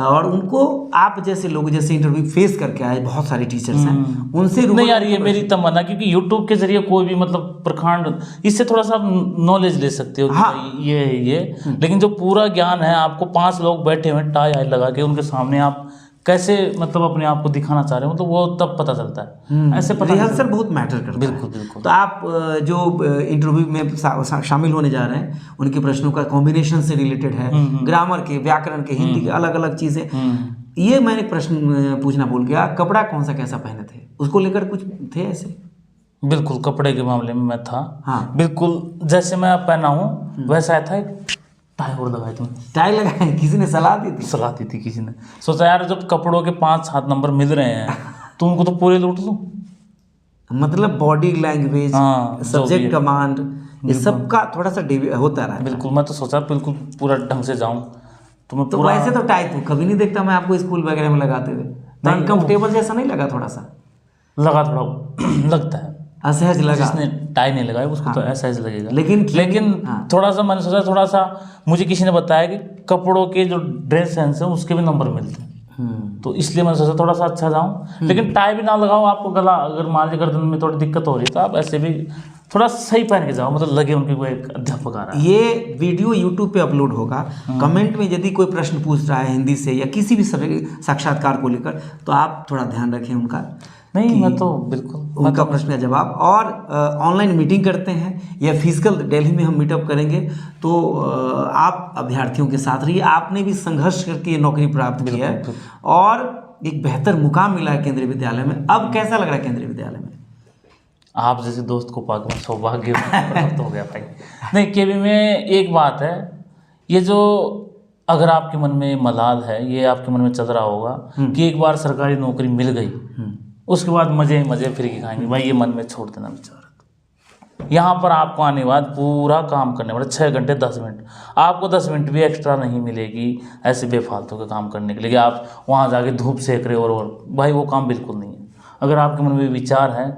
और उनको आप जैसे लोग जैसे इंटरव्यू फेस करके आए, बहुत सारे टीचर्स हैं, उनसे नहीं यार, ये मेरी तमन्ना, क्योंकि यूट्यूब के जरिए कोई भी मतलब प्रखंड, इससे थोड़ा सा नॉलेज ले सकते हो। हाँ, ये लेकिन जो पूरा ज्ञान है, आपको 5 लोग बैठे हुए टाई आई लगा के उनके सामने आप कैसे मतलब अपने आप को दिखाना चाह रहे हो, तो वो तब पता चलता है। ऐसे पता रिहर्सल बहुत मैटर करता है। बिल्कुल बिल्कुल। तो आप जो इंटरव्यू में शामिल होने जा रहे हैं, उनके प्रश्नों का कॉम्बिनेशन से रिलेटेड है, ग्रामर के, व्याकरण के, हिंदी के, अलग अलग चीज़ें। ये मैंने प्रश्न पूछना भूल गया, कपड़ा कौन सा कैसा पहने थे, उसको लेकर कुछ थे ऐसे? बिल्कुल, कपड़े के मामले में मैं था। हाँ, बिल्कुल, जैसे मैं पहना हूँ वैसा था। टाई और लगाए तुमने? टाई लगाए, किसी ने सलाह दी थी? सलाह दी थी किसी ने। सोचा यार जब कपड़ों के 5-7 नंबर मिल रहे हैं तो उनको तो पूरे लूट लूं। मतलब बॉडी लैंग्वेज, सब्जेक्ट कमांड, ये सब का थोड़ा सा होता रहा। बिल्कुल, मैं तो सोचा बिल्कुल पूरा ढंग से जाऊं, तो मैं तो वैसे तो टाई तो कभी नहीं देखता मैं आपको स्कूल वगैरह में लगाते हुए, तो अनकंफर्टेबल जैसा नहीं लगा? थोड़ा सा लगा, थोड़ा लगता है असहज लगा। जिसने टाई नहीं लगाया उसको तो असहज लगेगा, लेकिन थोड़ा सा मैंने सोचा, थोड़ा सा मुझे किसी ने बताया कि कपड़ों के जो ड्रेस सेंस है उसके भी नंबर मिलते हैं, तो इसलिए मैंने सोचा थोड़ा सा अच्छा जाऊं। लेकिन टाई भी ना लगाओ, आपको गला अगर मान लीजिए गर्दन में थोड़ी दिक्कत हो रही है तो आप ऐसे भी थोड़ा सही पहन के जाओ, मतलब लगे उनके कोई एक अध्यापक आ रहा है। ये वीडियो यूट्यूब पे अपलोड होगा, कमेंट में यदि कोई प्रश्न पूछ रहा है हिंदी से या किसी भी साक्षात्कार को लेकर, तो आप थोड़ा ध्यान रखें उनका। नहीं, मैं तो बिल्कुल उनका प्रश्न का जवाब। और ऑनलाइन मीटिंग करते हैं या फिजिकल दिल्ली में हम मीटअप करेंगे तो आप अभ्यर्थियों के साथ रहिए। आपने भी संघर्ष करके ये नौकरी प्राप्त की है और एक बेहतर मुकाम मिला है केंद्रीय विद्यालय में। अब कैसा लग रहा है केंद्रीय विद्यालय में? आप जैसे दोस्त को पाकर सौभाग्य प्राप्त हो गया भाई। नहीं, केवी में एक बात है, ये जो अगर आपके मन में मलाल है, ये आपके मन में चल रहा होगा कि एक बार सरकारी नौकरी मिल गई, उसके बाद मजे ही मजे फिर के खाएंगे, भाई ये मन में छोड़ देना विचार। यहाँ पर आपको आने के बाद पूरा काम करने वाला 6 घंटे 10 मिनट, आपको 10 मिनट भी एक्स्ट्रा नहीं मिलेगी ऐसे बेफालतू के काम करने के लिए कि आप वहाँ जाके धूप सेक रहे हो और भाई वो काम बिल्कुल नहीं है। अगर आपके मन में विचार है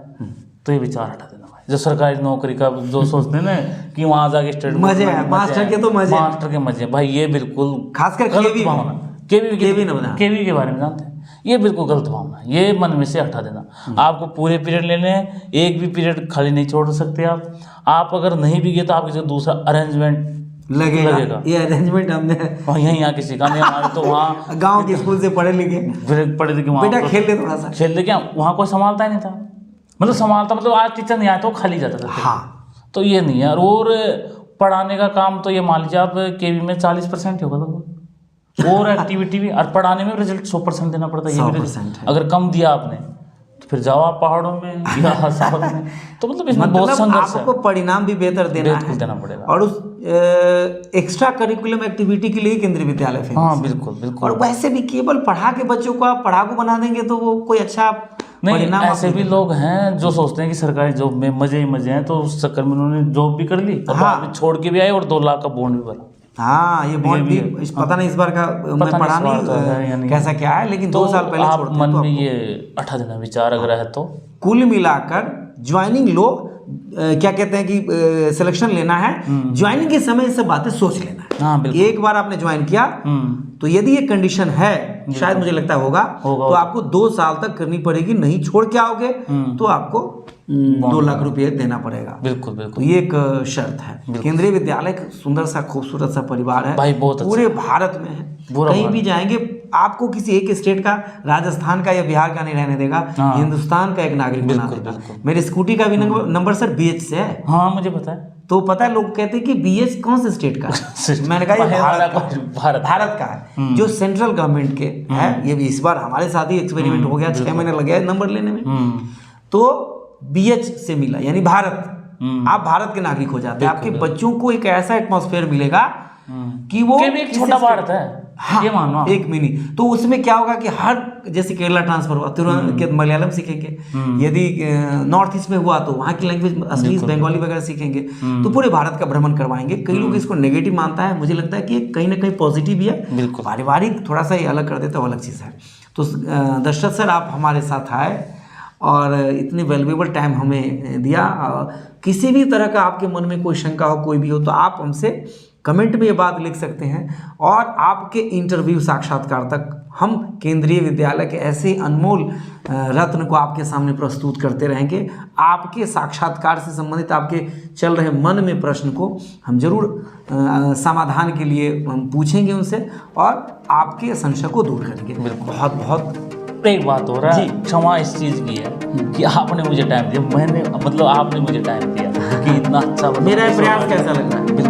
तो ये विचार हटा देना भाई। जो सरकारी नौकरी का जो सोचते हैं ना कि वहाँ जाके स्टेट मजे है, मास्टर के तो मजे, मास्टर के मजे भाई, ये बिल्कुल खासकर गलत भावना। केवी के बारे में जानते हैं, ये बिल्कुल गलत भावना है, ये मन में से हटा देना। आपको पूरे पीरियड लेने हैं, एक भी पीरियड खाली नहीं छोड़ सकते आप अगर नहीं भी गए तो आपके दूसरा अरेंजमेंट लगेगा। ये अरेंजमेंट हमने यहीं यहाँ किसी का नहीं, हमारे तो वहाँ गांव के स्कूल से पढ़े लिखे वहाँ बेटा खेल ले, थोड़ा सा खेल ले, क्या वहाँ कोई संभालता ही नहीं था, मतलब संभालता मतलब आज टीचर नहीं आया तो खाली जाता था। हाँ, तो ये नहीं है। और पढ़ाने का काम तो ये मान लीजिए आप केवी में 40% होगा लगभग, और एक्टिविटी भी, और पढ़ाने में रिजल्ट 100% देना पड़ता है। ये भी 100% है। अगर कम दिया आपने तो फिर जाओ आप पहाड़ों में या साउथ में, तो मतलब इसमें बहुत संघर्ष है, आपको परिणाम भी बेहतर देना पड़ेगा। और उस एक्स्ट्रा करिकुलम एक्टिविटी के लिए केंद्रीय विद्यालय फेमस। हाँ बिल्कुल बिल्कुल। और वैसे भी केवल पढ़ा के बच्चों को आप पढ़ाकू बना देंगे तो वो कोई अच्छा नहीं, ऐसे भी लोग हैं जो सोचते हैं कि सरकारी जॉब में मजे ही मजे हैं, तो उस चक्कर में उन्होंने जॉब भी कर ली और बाद में छोड़ के भी आए और 2 लाख का बॉन्ड भी भरा। हाँ, ये बॉन्ड भी पता नहीं इस बार का मैं पढ़ा नहीं कैसा क्या है, लेकिन 2 साल पहले आप मन में ये हटा देना विचार अगर है तो। कुल मिलाकर ज्वाइनिंग लो, क्या कहते हैं कि सिलेक्शन लेना है, ज्वाइनिंग के समय सब बातें सोच लेना है। हाँ बिल्कुल। एक बार आपने ज्वाइन किया तो यदि ये कंडीशन है, शायद मुझे लगता होगा तो आपको 2 साल तक करनी पड़ेगी, नहीं छोड़ के आओगे तो आपको 2 लाख रुपये देना पड़ेगा। बिल्कुल बिल्कुल, तो ये एक शर्त है। केंद्रीय विद्यालय एक सुंदर सा खूबसूरत सा परिवार है भाई, बहुत पूरे भारत में है। कहीं भी जाएंगे आपको किसी एक स्टेट का, राजस्थान का या बिहार का नहीं रहने देगा, हिंदुस्तान का एक नागरिक बना देगा। मेरे स्कूटी का भी नंबर सर BH से है। हाँ मुझे पता है। तो पता है, लोग कहते हैं कि BH कौन से स्टेट का है? मैंने कहा ये भारत का है, जो सेंट्रल गवर्नमेंट के है। ये भी इस बार हमारे साथ ही एक्सपेरिमेंट हो गया, 6 महीने लगे नंबर लेने में। तो BH से मिला, यानी भारत, आप भारत के नागरिक हो जाते हैं। आपके बच्चों को एक ऐसा एटमॉस्फेयर मिलेगा कि वो एक छोटा भारत है। हाँ, ये मानो एक मिनी। तो उसमें क्या होगा कि हर, जैसे केरला ट्रांसफर हुआ तुरंत मलयालम सीखेंगे, यदि नॉर्थ ईस्ट में हुआ तो वहाँ की लैंग्वेज असली बंगाली वगैरह सीखेंगे। तो पूरे भारत का भ्रमण करवाएंगे। कई लोग इसको नेगेटिव मानता है, मुझे लगता है कि कहीं ना कहीं पॉजिटिव भी है। पारिवारिक थोड़ा सा ये अलग कर देता है, वो अलग चीज़ है। तो दशरथ सर, आप हमारे साथ आए और इतने वैल्यूएबल टाइम हमें दिया। किसी भी तरह का आपके मन में कोई शंका हो, कोई भी हो, तो आप हमसे कमेंट में ये बात लिख सकते हैं। और आपके इंटरव्यू साक्षात्कार तक हम केंद्रीय विद्यालय के ऐसे अनमोल रत्न को आपके सामने प्रस्तुत करते रहेंगे। आपके साक्षात्कार से संबंधित आपके चल रहे मन में प्रश्न को हम जरूर समाधान के लिए हम पूछेंगे उनसे और आपके संशय को दूर करेंगे। बहुत बहुत एक बात हो रहा है, क्षमा इस चीज़ की है कि आपने मुझे टाइम दिया, मैंने मतलब आपने मुझे टाइम दिया कि इतना अच्छा, मेरा प्रयास कैसा लग रहा है?